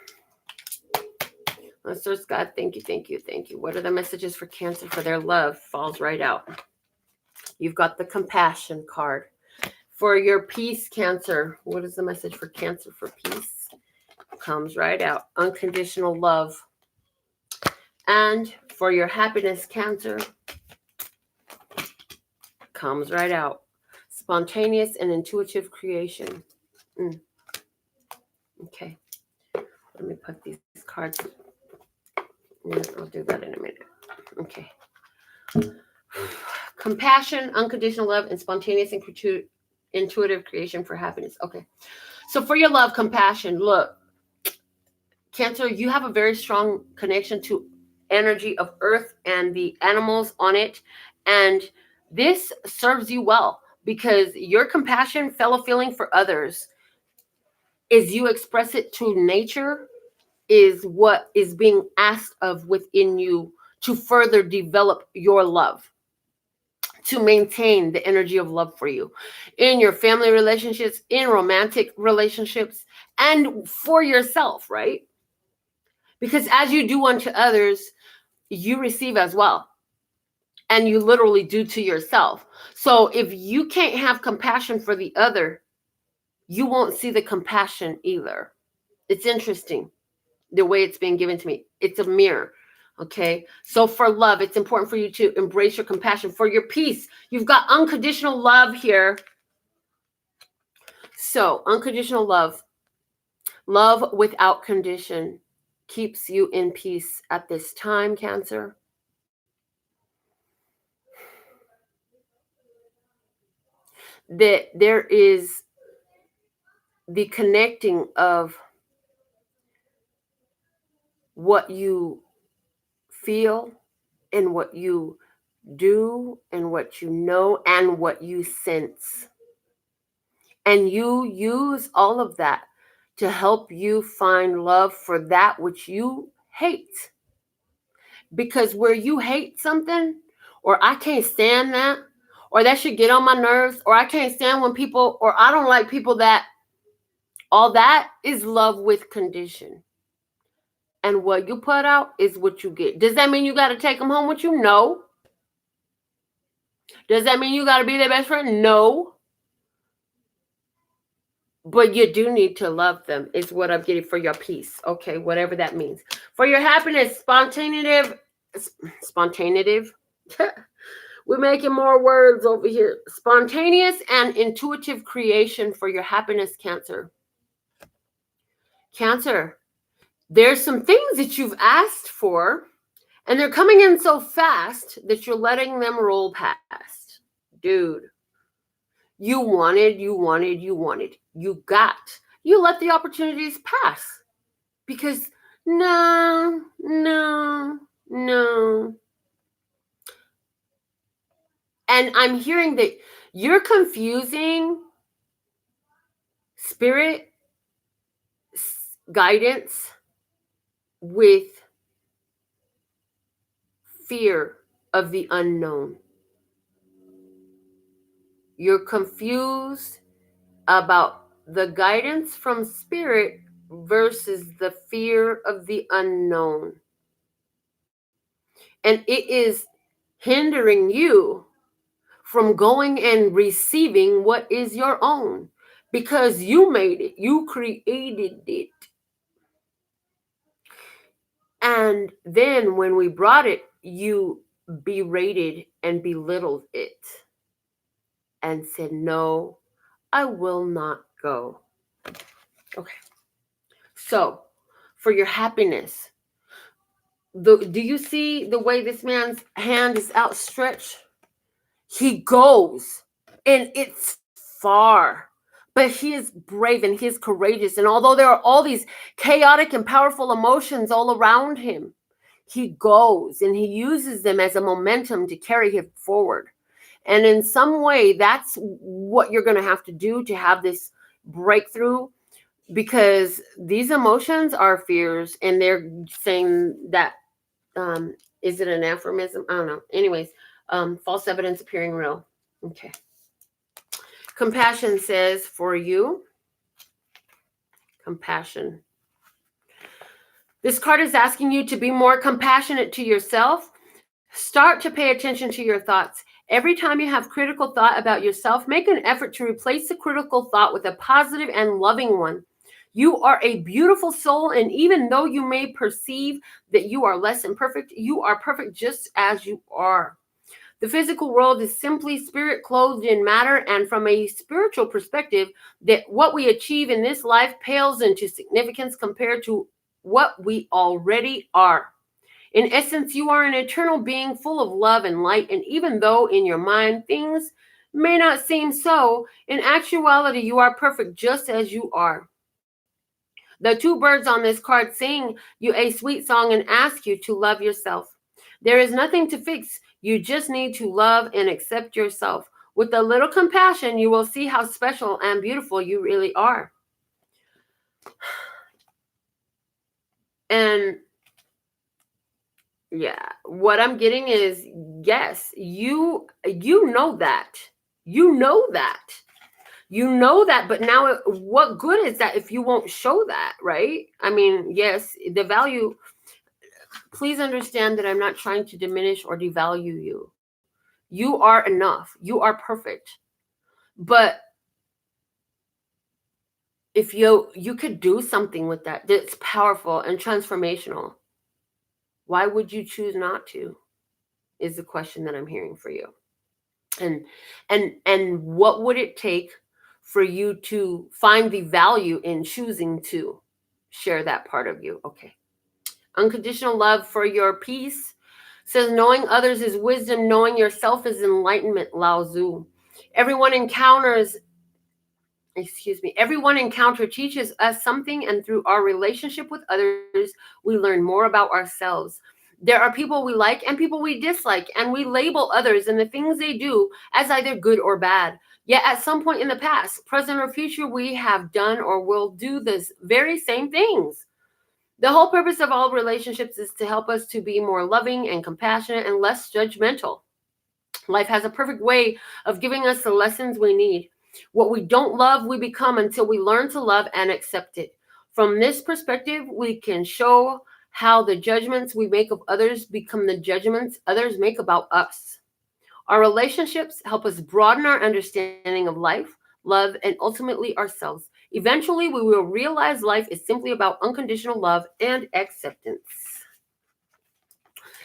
let's just, God, thank you. What are the messages for Cancer for their love? Falls right out. You've got the compassion card. For your peace, Cancer, what is the message for Cancer for peace? Comes right out. Unconditional love. And for your happiness, Cancer, comes right out. Spontaneous and intuitive creation. Okay. Let me put these cards. I'll do that in a minute. Okay. Compassion, unconditional love, and spontaneous and Intuitive creation for happiness. Okay. So for your love, compassion, look, Cancer, you have a very strong connection to energy of earth and the animals on it. And this serves you well because your compassion, fellow feeling for others, as you express it to nature, is what is being asked of within you to further develop your love, to maintain the energy of love for you in your family relationships, in romantic relationships, and for yourself, right? Because as you do unto others, you receive as well. And you literally do to yourself. So if you can't have compassion for the other, you won't see the compassion either. It's interesting the way it's being given to me. It's a mirror. Okay. So for love, it's important for you to embrace your compassion. For your peace, you've got unconditional love here. So unconditional love, love without condition, keeps you in peace at this time, Cancer. That there is the connecting of what you feel and what you do and what you know and what you sense. And you use all of that to help you find love for that which you hate. Because where you hate something, or I can't stand that, or that should get on my nerves, or I can't stand when people, or I don't like people that, all that is love with condition. And what you put out is what you get. Does that mean you got to take them home with you? No. Does that mean you got to be their best friend? No. But you do need to love them, is what I'm getting for your peace. Okay, whatever that means. For your happiness, spontaneous. We're making more words over here. Spontaneous and intuitive creation for your happiness, Cancer. Cancer, there's some things that you've asked for, and they're coming in so fast that you're letting them roll past. Dude, you wanted. You got. You let the opportunities pass. Because no. And I'm hearing that you're confusing spirit guidance with fear of the unknown. You're confused about the guidance from spirit versus the fear of the unknown. And it is hindering you from going and receiving what is your own, because you made it, you created it. And then when we brought it, you berated and belittled it and said, no, I will not go. Okay. So for your happiness, do you see the way this man's hand is outstretched? He goes, and it's far, but he is brave and he is courageous. And although there are all these chaotic and powerful emotions all around him, he goes and he uses them as a momentum to carry him forward. And in some way, that's what you're going to have to do to have this breakthrough, because these emotions are fears, and they're saying that, is it an aphorism? I don't know. Anyways, false evidence appearing real. Okay. Compassion says for you, compassion. This card is asking you to be more compassionate to yourself. Start to pay attention to your thoughts. Every time you have critical thought about yourself, make an effort to replace the critical thought with a positive and loving one. You are a beautiful soul, and even though you may perceive that you are less than perfect, you are perfect just as you are. The physical world is simply spirit clothed in matter, and from a spiritual perspective, that what we achieve in this life pales into significance compared to what we already are. In essence, you are an eternal being full of love and light, and even though in your mind things may not seem so. In actuality, you are perfect just as you are. The two birds on this card sing you a sweet song and ask you to love yourself. There is nothing to fix. You just need to love and accept yourself. With a little compassion, you will see how special and beautiful you really are. And yeah, what I'm getting is, yes, you know that. You know that. You know that, but now what good is that if you won't show that, right? I mean, yes, the value, please understand that I'm not trying to diminish or devalue you. You are enough. You are perfect. But if you could do something with that that's powerful and transformational, why would you choose not to? Is the question that I'm hearing for you. And what would it take for you to find the value in choosing to share that part of you? Okay. Unconditional love for your peace says knowing others is wisdom, knowing yourself is enlightenment, Lao Tzu. Everyone encounter teaches us something, and through our relationship with others, we learn more about ourselves. There are people we like and people we dislike, and we label others and the things they do as either good or bad. Yet at some point in the past, present, or future, we have done or will do this very same things. The whole purpose of all relationships is to help us to be more loving and compassionate and less judgmental. Life has a perfect way of giving us the lessons we need. What we don't love, we become until we learn to love and accept it. From this perspective, we can show how the judgments we make of others become the judgments others make about us. Our relationships help us broaden our understanding of life, love, and ultimately ourselves. Eventually, we will realize life is simply about unconditional love and acceptance.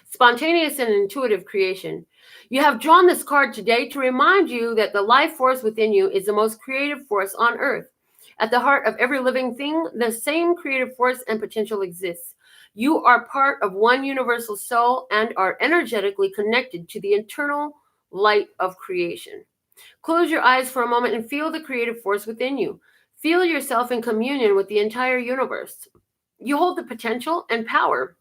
Spontaneous and intuitive creation. You have drawn this card today to remind you that the life force within you is the most creative force on earth. At the heart of every living thing, the same creative force and potential exists. You are part of one universal soul and are energetically connected to the eternal light of creation. Close your eyes for a moment and feel the creative force within you. Feel yourself in communion with the entire universe. You hold the potential and power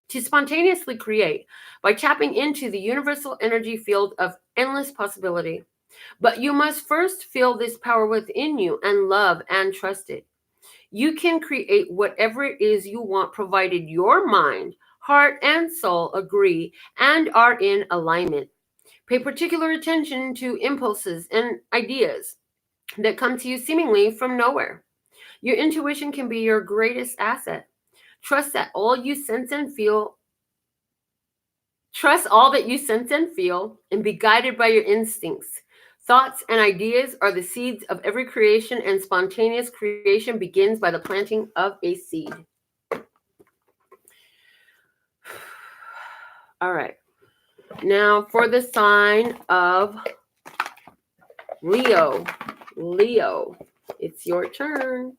to spontaneously create by tapping into the universal energy field of endless possibility. But you must first feel this power within you and love and trust it. You can create whatever it is you want, provided your mind, heart, and soul agree and are in alignment. Pay particular attention to impulses and ideas that come to you seemingly from nowhere. Your intuition can be your greatest asset. Trust all that you sense and feel, and be guided by your instincts. Thoughts and ideas are the seeds of every creation, and spontaneous creation begins by the planting of a seed. All right. Now for the sign of Leo. Leo, it's your turn.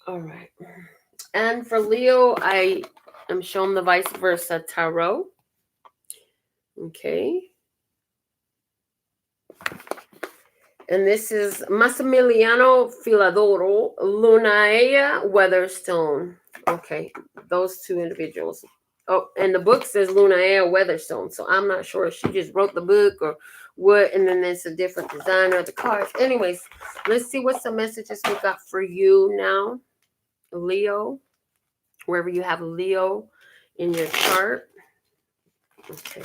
All right. And for Leo, I am shown the vice versa tarot. Okay. And this is Massimiliano Filadoro, Lunaea Weatherstone. Okay, those two individuals. Oh, and the book says Lunaea Weatherstone, so I'm not sure if she just wrote the book or what, and then there's a different designer of the cards. Anyways, let's see what's the messages we got for you now. Leo, wherever you have Leo in your chart. Okay.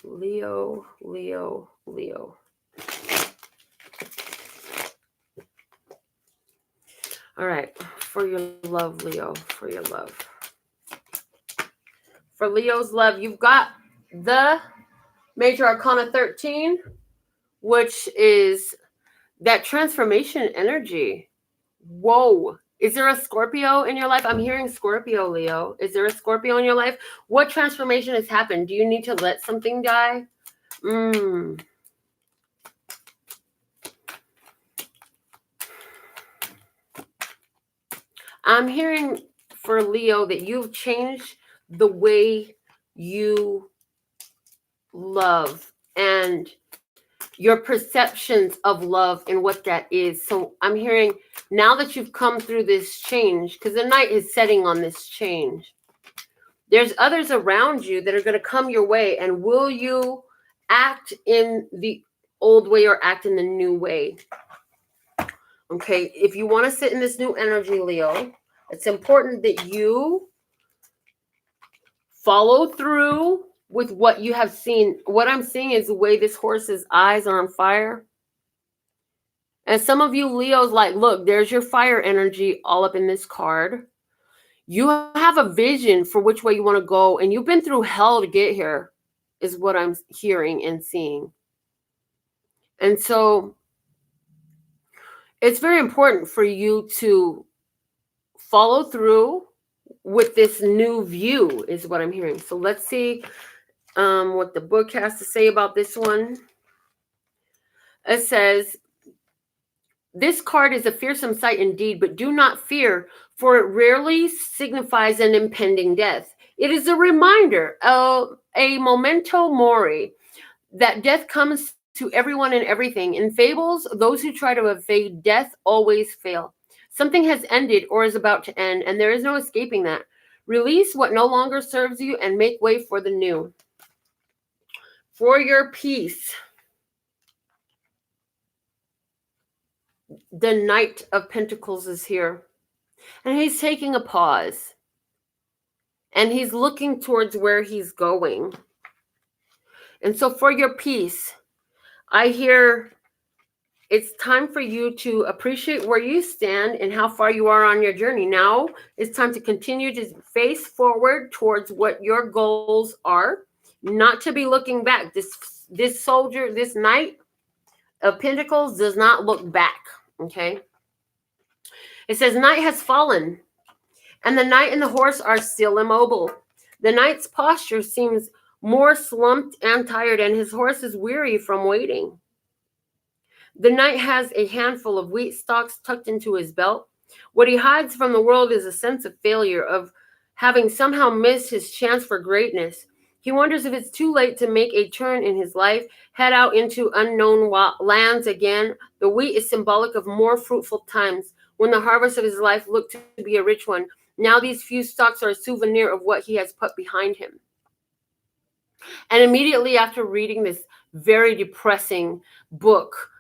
Leo, Leo, Leo. All right, for your love, Leo, for your love. For Leo's love, you've got the Major Arcana 13, which is that transformation energy. Whoa. Is there a Scorpio in your life? I'm hearing Scorpio, Leo. Is there a Scorpio in your life? What transformation has happened? Do you need to let something die? I'm hearing for Leo that you've changed the way you love and your perceptions of love and what that is. So I'm hearing, now that you've come through this change, because the Knight is setting on this change, there's others around you that are going to come your way. And will you act in the old way or act in the new way? Okay, if you want to sit in this new energy, Leo, it's important that you follow through with what you have seen. What I'm seeing is the way this horse's eyes are on fire. And some of you Leos, like, look, there's your fire energy all up in this card. You have a vision for which way you want to go, and you've been through hell to get here, is what I'm hearing and seeing. And so it's very important for you to follow through with this new view, is what I'm hearing. So let's see what the book has to say about this one. It says, this card is a fearsome sight indeed, but do not fear, for it rarely signifies an impending death. It is a reminder, a memento mori, that death comes to everyone and everything. In fables, those who try to evade death always fail. Something has ended or is about to end, and there is no escaping that. Release what no longer serves you and make way for the new. For your peace, the Knight of Pentacles is here. And he's taking a pause. And he's looking towards where he's going. And so for your peace, I hear it's time for you to appreciate where you stand and how far you are on your journey. Now it's time to continue to face forward towards what your goals are, not to be looking back. This soldier, this Knight of Pentacles does not look back, okay? It says, Knight has fallen, and the Knight and the horse are still immobile. The Knight's posture seems more slumped and tired, and his horse is weary from waiting. The Knight has a handful of wheat stalks tucked into his belt. What he hides from the world is a sense of failure, of having somehow missed his chance for greatness. He wonders if it's too late to make a turn in his life, head out into unknown lands again. The wheat is symbolic of more fruitful times, when the harvest of his life looked to be a rich one. Now these few stalks are a souvenir of what he has put behind him. And immediately after reading this very depressing book,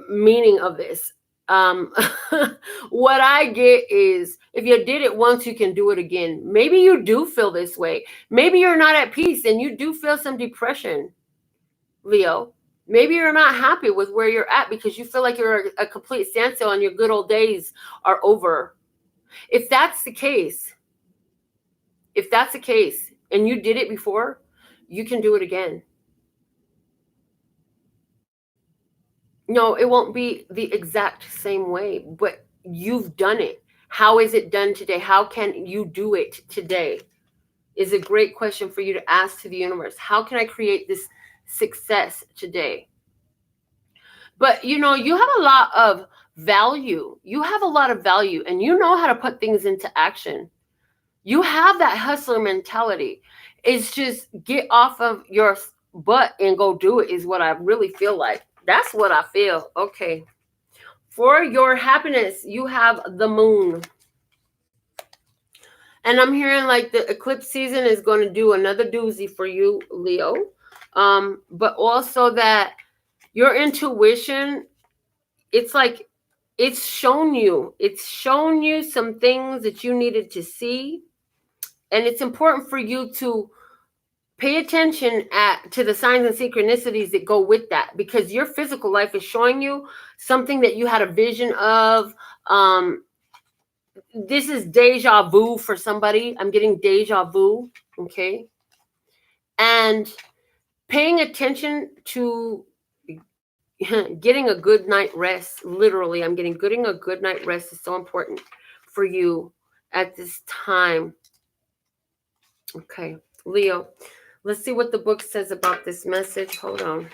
meaning of this, what I get is, if you did it once, you can do it again. Maybe you do feel this way. Maybe you're not at peace and you do feel some depression, Leo. Maybe you're not happy with where you're at because you feel like you're a complete standstill and your good old days are over. If that's the case, and you did it before, you can do it again. No, it won't be the exact same way, but you've done it. How is it done today? How can you do it today? Is a great question for you to ask to the universe. How can I create this success today? But, you know, you have a lot of value. You have a lot of value, and you know how to put things into action. You have that hustler mentality. It's just get off of your butt and go do it is what I really feel like. That's what I feel. Okay. For your happiness, you have the moon. And I'm hearing like the eclipse season is going to do another doozy for you, Leo. But also that your intuition, it's like it's shown you some things that you needed to see. And it's important for you to pay attention to the signs and synchronicities that go with that, because your physical life is showing you something that you had a vision of. This is deja vu for somebody. I'm getting deja vu, okay? And paying attention to getting a good night rest. Literally, I'm getting a good night rest is so important for you at this time. Okay, Leo, let's see what the book says about this message. Hold on.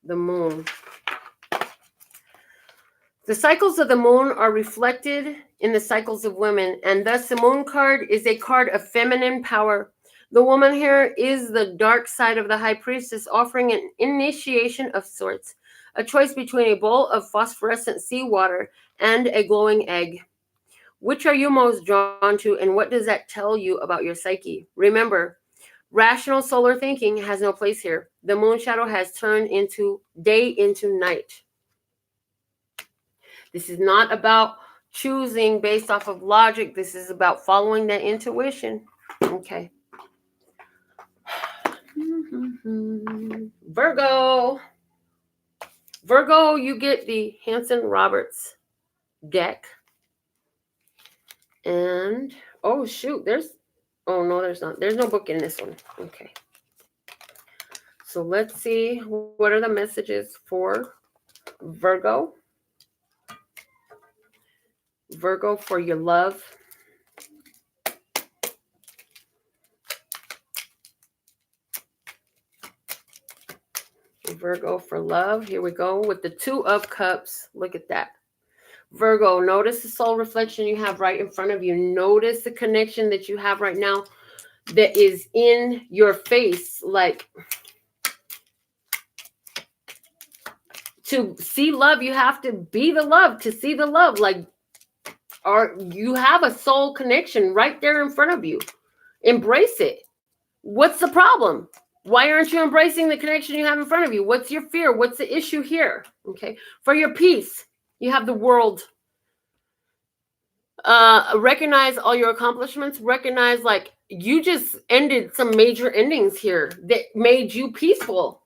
The moon. The cycles of the moon are reflected in the cycles of women, and thus the moon card is a card of feminine power. The woman here is the dark side of the High Priestess, offering an initiation of sorts, a choice between a bowl of phosphorescent seawater and a glowing egg. Which are you most drawn to, and what does that tell you about your psyche? Remember, rational solar thinking has no place here. The moon shadow has turned into day into night. This is not about choosing based off of logic. This is about following that intuition. Okay. Virgo. Virgo, you get the Hanson-Roberts deck. And, oh, shoot, oh, no, there's not. There's no book in this one. Okay. So let's see, what are the messages for Virgo? Virgo, for your love. Virgo, for love. Here we go with the Two of Cups. Look at that. Virgo, notice the soul reflection you have right in front of you. Notice the connection that you have right now that is in your face. Like, to see love, you have to be the love to see the love. Like, or you have a soul connection right there in front of you. Embrace it. What's the problem? Why aren't you embracing the connection you have in front of you? What's your fear? What's the issue here? Okay. For your peace, you have the World. Recognize all your accomplishments. Recognize, like, you just ended some major endings here that made you peaceful.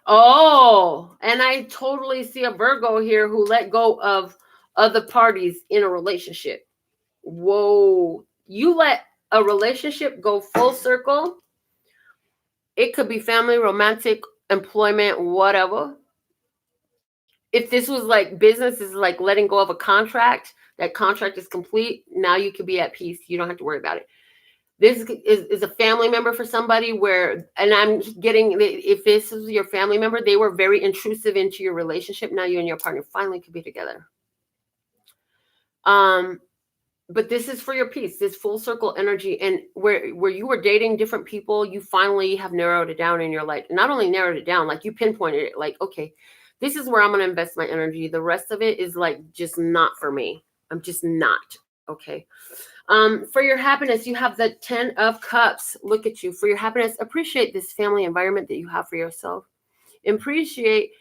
Oh, and I totally see a Virgo here who let go of other parties in a relationship. Whoa. You let a relationship go full circle. It could be family, romantic, employment, whatever. If this was like business, is like letting go of a contract, that contract is complete. Now you can be at peace. You don't have to worry about it. This is a family member for somebody where, and I'm getting, if this is your family member, they were very intrusive into your relationship. Now you and your partner finally could be together. But this is for your peace, this full circle energy. And where you were dating different people, you finally have narrowed it down, and you're like, not only narrowed it down, like you pinpointed it, like, okay, this is where I'm going to invest my energy. The rest of it is like just not for me. I'm just not. Okay. For your happiness, you have the 10 of Cups. Look at you. For your happiness, appreciate this family environment that you have for yourself. Appreciate,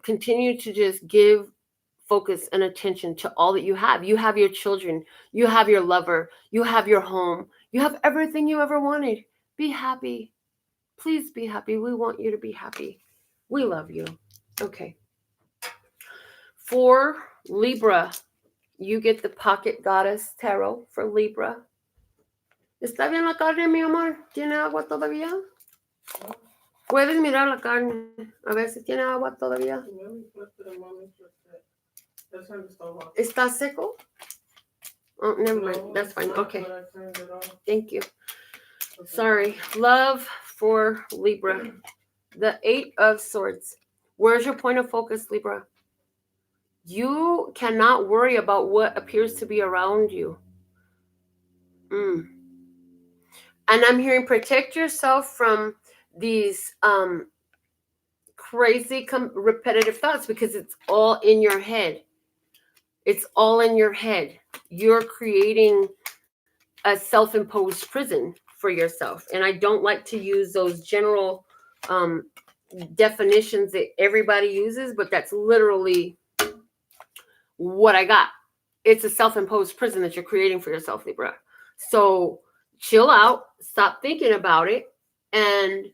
continue to just give focus and attention to all that you have. You have your children. You have your lover. You have your home. You have everything you ever wanted. Be happy. Please be happy. We want you to be happy. We love you. Okay. For Libra, you get the Pocket Goddess Tarot for Libra. ¿Está bien la carne, mi amor? ¿Tiene agua todavía? Puedes mirar la carne. A ver si tiene agua todavía. ¿Está seco? Oh, never mind. That's fine. Okay. Thank you. Sorry. Love for Libra. The 8 of Swords. Where's your point of focus, Libra? You cannot worry about what appears to be around you. And I'm hearing protect yourself from these crazy repetitive thoughts, because it's all in your head. It's all in your head. You're creating a self-imposed prison for yourself. And I don't like to use those general definitions that everybody uses, but that's literally what I got. It's a self-imposed prison that you're creating for yourself, Libra. So chill out, stop thinking about it, and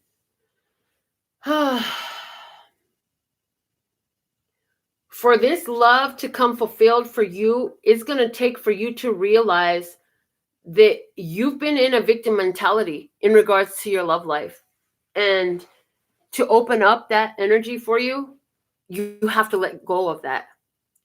for this love to come fulfilled for you, it's going to take for you to realize that you've been in a victim mentality in regards to your love life. And to open up that energy for you, you have to let go of that.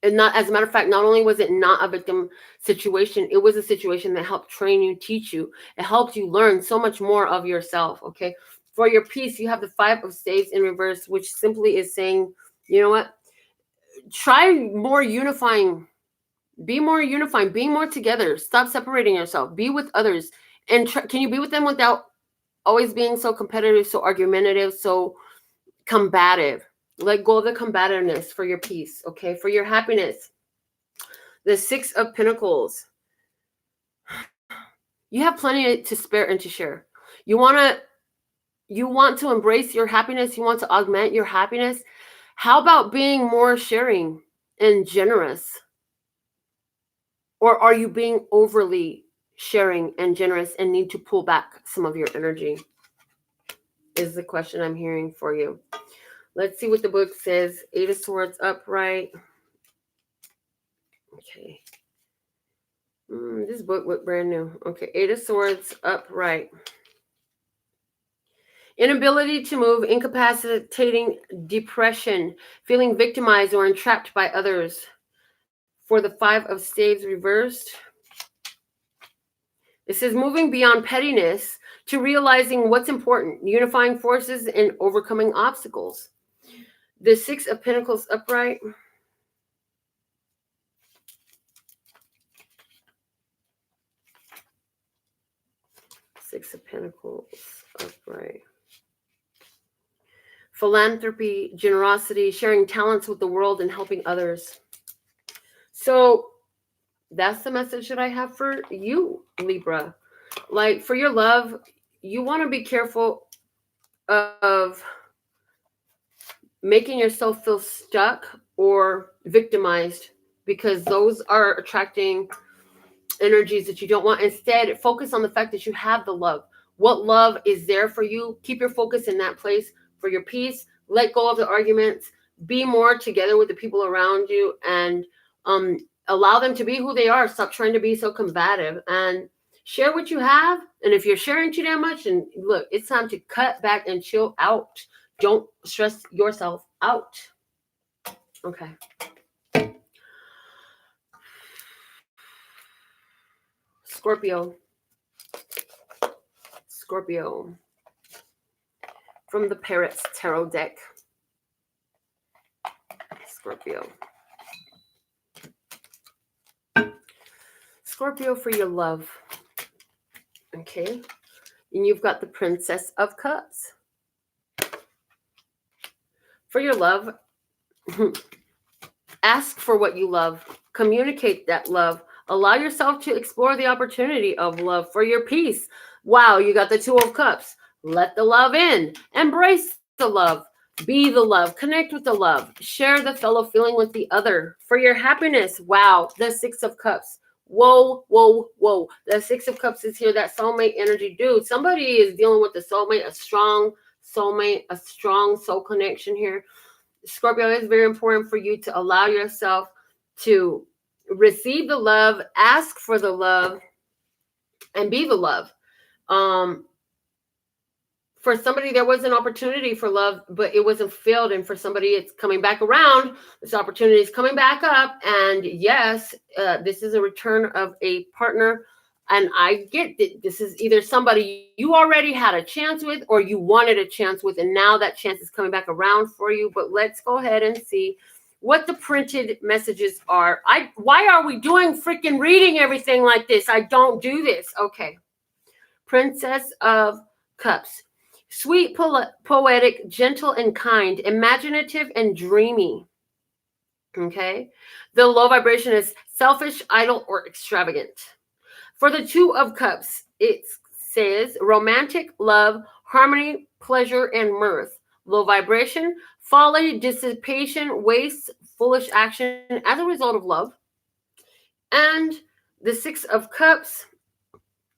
And not, as a matter of fact, not only was it not a victim situation, it was a situation that helped train you, teach you. It helped you learn so much more of yourself, okay? For your peace, you have the 5 of Staves in reverse, which simply is saying, you know what? Try more unifying Be more unifying. Be more together. Stop separating yourself. Be with others. And can you be with them without always being so competitive, so argumentative, so combative? Let go of the combativeness for your peace, okay? For your happiness. The Six of Pentacles. You have plenty to spare and to share. You want to embrace your happiness. You want to augment your happiness. How about being more sharing and generous? Or are you being overly sharing and generous and need to pull back some of your energy? Is the question I'm hearing for you. Let's see what the book says. Eight of Swords upright. Okay. This book looked brand new. Okay. Eight of Swords upright. Inability to move, incapacitating depression, feeling victimized or entrapped by others. For the Five of Staves reversed. It says moving beyond pettiness to realizing what's important, unifying forces and overcoming obstacles. The Six of Pentacles upright. Six of Pentacles upright. Philanthropy, generosity, sharing talents with the world and helping others. So that's the message that I have for you, Libra. Like for your love, you want to be careful of making yourself feel stuck or victimized, because those are attracting energies that you don't want. Instead, focus on the fact that you have the love. What love is there for you? Keep your focus in that place for your peace. Let go of the arguments. Be more together with the people around you and allow them to be who they are. Stop trying to be so combative and share what you have. And if you're sharing too damn much, and look, it's time to cut back and chill out. Don't stress yourself out. Okay. Scorpio. Scorpio. From the Parrott's Tarot deck. Scorpio. Scorpio, for your love. Okay. And you've got the Princess of Cups. For your love, ask for what you love. Communicate that love. Allow yourself to explore the opportunity of love. For your peace. Wow, you got the Two of Cups. Let the love in. Embrace the love. Be the love. Connect with the love. Share the fellow feeling with the other. For your happiness. Wow, the Six of Cups. Whoa, whoa, whoa. The Six of Cups is here. That soulmate energy. Dude, somebody is dealing with the soulmate, a strong soulmate, a strong soul connection here. Scorpio, is very important for you to allow yourself to receive the love, ask for the love, and be the love. For somebody, there was an opportunity for love, but it wasn't filled. And for somebody, it's coming back around. This opportunity is coming back up. And yes, this is a return of a partner. And I get that this is either somebody you already had a chance with or you wanted a chance with. And now that chance is coming back around for you. But let's go ahead and see what the printed messages are. Why are we doing freaking reading everything like this? I don't do this. Okay. Princess of Cups. Sweet, poetic, gentle, and kind, imaginative, and dreamy. Okay. The low vibration is selfish, idle, or extravagant. For the Two of Cups, it says romantic, love, harmony, pleasure, and mirth. Low vibration, folly, dissipation, waste, foolish action as a result of love. And the Six of Cups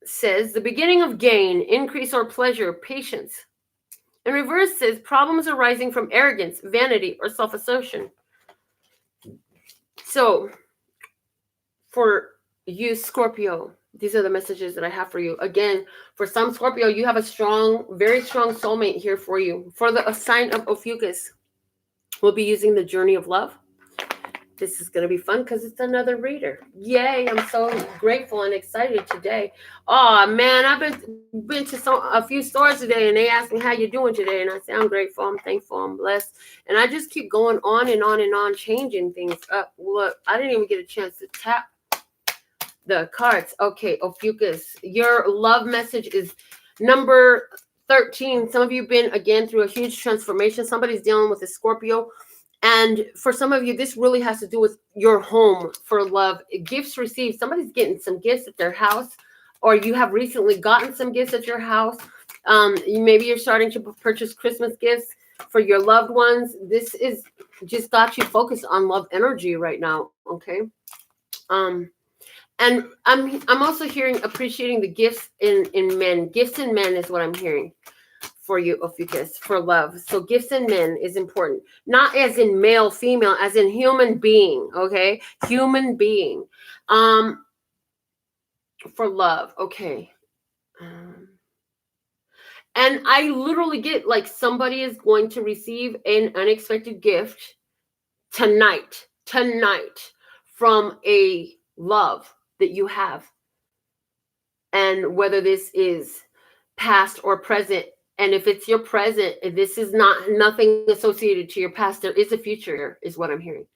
says the beginning of gain, increase, or pleasure, patience. In reverse says problems arising from arrogance, vanity, or self-assertion. So for you, Scorpio, these are the messages that I have for you. Again, for some Scorpio, you have a strong, very strong soulmate here for you. For the sign of Ophiuchus, we'll be using the Journey of Love. This is going to be fun because it's another reader. Yay, I'm so grateful and excited today. Oh, man, I've been to a few stores today, and they asked me how you doing today, and I say I'm grateful, I'm thankful, I'm blessed. And I just keep going on and on and on, changing things up. Look, I didn't even get a chance to tap the cards. Okay, Ophiuchus, your love message is number 13. Some of you have been, again, through a huge transformation. Somebody's dealing with a Scorpio. And for some of you, this really has to do with your home for love. Gifts received. Somebody's getting some gifts at their house, or you have recently gotten some gifts at your house. Maybe you're starting to purchase Christmas gifts for your loved ones. This is just got you focused on love energy right now. Okay. And I'm also hearing appreciating the gifts in men. Gifts in men is what I'm hearing for you, Ophiuchus, for love. So gifts in men is important. Not as in male, female, as in human being, okay? Human being. For love, okay. And I literally get like somebody is going to receive an unexpected gift tonight, from a love that you have. And whether this is past or present, and if it's your present, this is nothing associated to your past. There is a future here, is what I'm hearing.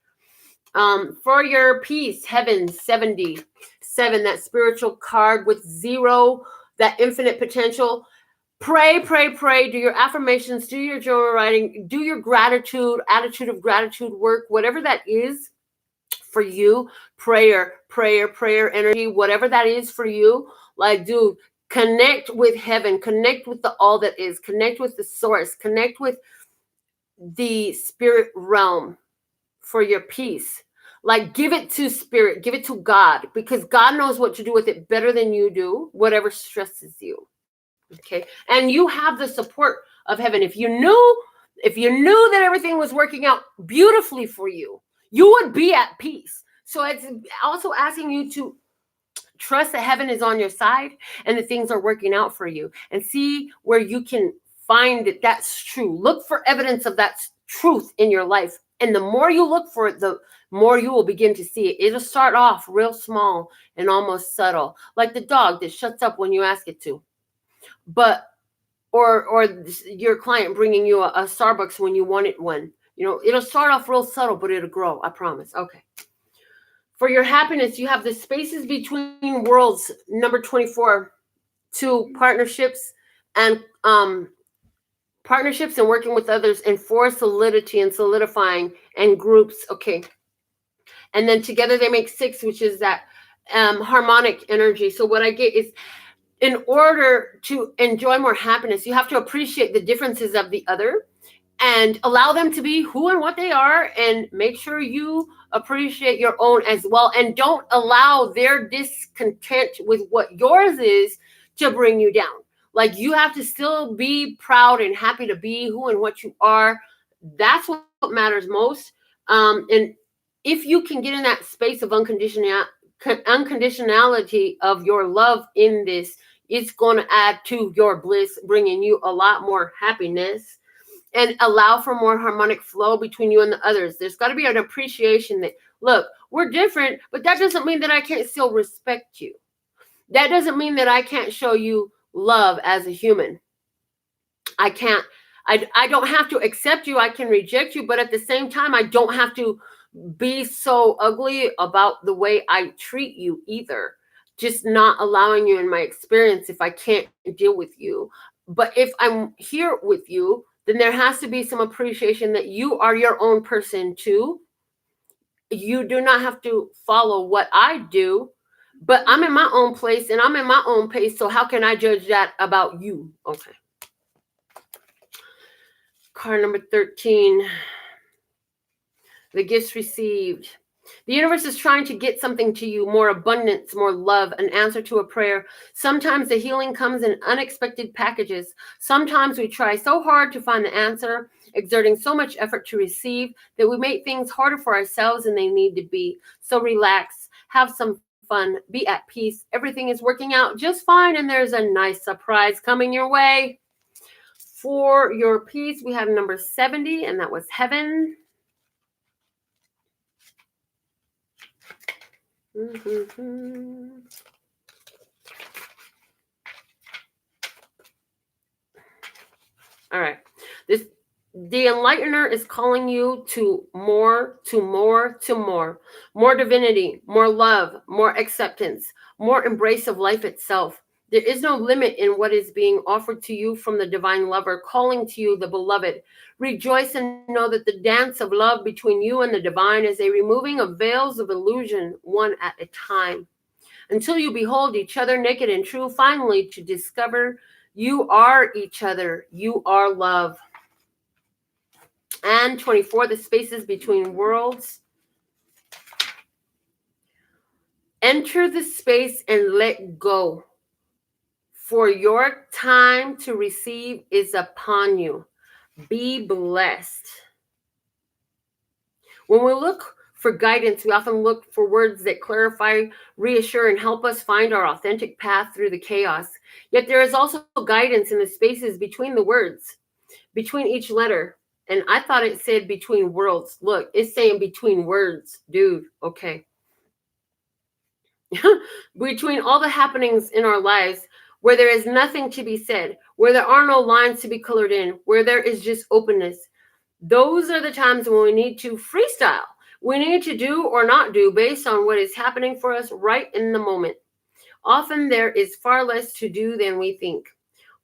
For your peace, heaven 77, that spiritual card with 0, that infinite potential. Pray, pray, pray. Do your affirmations, do your journal writing, do your gratitude, attitude of gratitude work, whatever that is for you. Prayer energy, whatever that is for you. Like, dude, connect with heaven, connect with the all that is, connect with the source, connect with the spirit realm for your peace. Like, give it to spirit, give it to God, because God knows what to do with it better than you do, whatever stresses you. Okay. And you have the support of heaven. If you knew that everything was working out beautifully for you, you would be at peace. So it's also asking you to trust that heaven is on your side and that things are working out for you, and see where you can find that that's true. Look for evidence of that truth in your life. And the more you look for it, the more you will begin to see it. It'll start off real small and almost subtle, like the dog that shuts up when you ask it to. But, or your client bringing you a Starbucks when you wanted one. You know, it'll start off real subtle, but it'll grow. I promise. Okay. For your happiness, you have the spaces between worlds, number 24, to partnerships and working with others, and for solidity and solidifying and groups. Okay. And then together they make 6, which is that harmonic energy. So what I get is, in order to enjoy more happiness, you have to appreciate the differences of the other and allow them to be who and what they are, and make sure you appreciate your own as well. And don't allow their discontent with what yours is to bring you down. Like, you have to still be proud and happy to be who and what you are. That's what matters most. And if you can get in that space of unconditionality of your love in this, it's going to add to your bliss, bringing you a lot more happiness, and allow for more harmonic flow between you and the others. There's got to be an appreciation that, look, we're different, but that doesn't mean that I can't still respect you. That doesn't mean that I can't show you love as a human. I don't have to accept you. I can reject you, but at the same time, I don't have to be so ugly about the way I treat you either. Just not allowing you in my experience if I can't deal with you. But if I'm here with you, then there has to be some appreciation that you are your own person too. You do not have to follow what I do, but I'm in my own place and I'm in my own pace. So how can I judge that about you? Okay. Card number 13. The gifts received. The universe is trying to get something to you, more abundance, more love, an answer to a prayer. Sometimes the healing comes in unexpected packages. Sometimes we try so hard to find the answer, exerting so much effort to receive, that we make things harder for ourselves than they need to be. So relax, have some fun, be at peace. Everything is working out just fine, and there's a nice surprise coming your way. For your peace, we have number 70, and that was heaven. All right. The enlightener is calling you to more, to more, to more. More divinity, more love, more acceptance, more embrace of life itself. There is no limit in what is being offered to you from the divine lover, calling to you, the beloved. Rejoice and know that the dance of love between you and the divine is a removing of veils of illusion, one at a time, until you behold each other naked and true, finally to discover you are each other, you are love. And 24, the spaces between worlds. Enter the space and let go, for your time to receive is upon you. Be blessed. When we look for guidance, we often look for words that clarify, reassure, and help us find our authentic path through the chaos. Yet there is also guidance in the spaces between the words, between each letter. And I thought it said between worlds. Look, it's saying between words, dude. Okay. Between all the happenings in our lives, where there is nothing to be said, where there are no lines to be colored in, where there is just openness. Those are the times when we need to freestyle. We need to do or not do based on what is happening for us right in the moment. Often there is far less to do than we think.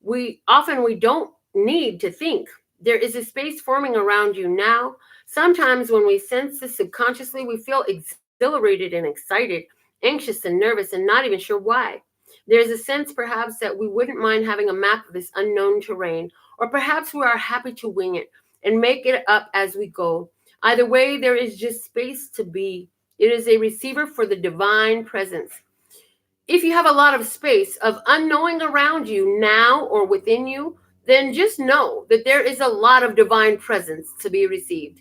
We don't need to think. There is a space forming around you now. Sometimes when we sense this subconsciously, we feel exhilarated and excited, anxious and nervous, and not even sure why. There's a sense perhaps that we wouldn't mind having a map of this unknown terrain, or perhaps we are happy to wing it and make it up as we go. Either way, there is just space to be. It is a receiver for the divine presence. If you have a lot of space of unknowing around you now or within you, then just know that there is a lot of divine presence to be received.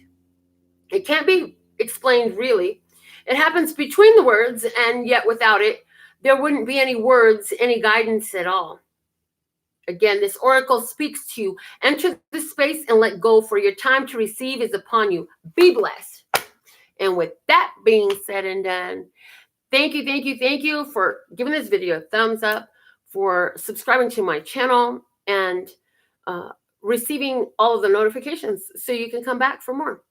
It can't be explained really. It happens between the words, and yet without it, there wouldn't be any words, any guidance at all. Again, this oracle speaks to you. Enter the space and let go, for your time to receive is upon you. Be blessed. And with that being said and done, thank you for giving this video a thumbs up, for subscribing to my channel, and receiving all of the notifications so you can come back for more.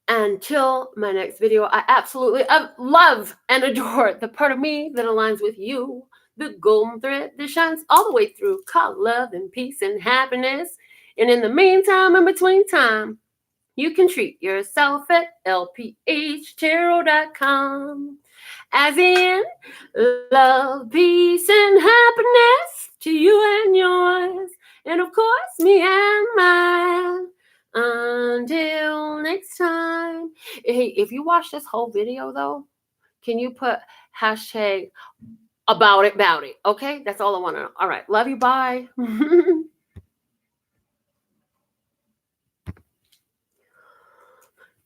Until my next video, I absolutely love and adore the part of me that aligns with you, the golden thread that shines all the way through, called love and peace and happiness. And in the meantime, in between time, you can treat yourself at lphtarot.com. As in, love, peace, and happiness to you and yours, and of course, me and mine. Until next time. Hey, if you watch this whole video, though, can you put hashtag about it? Okay? That's all I want to know. All right. Love you. Bye.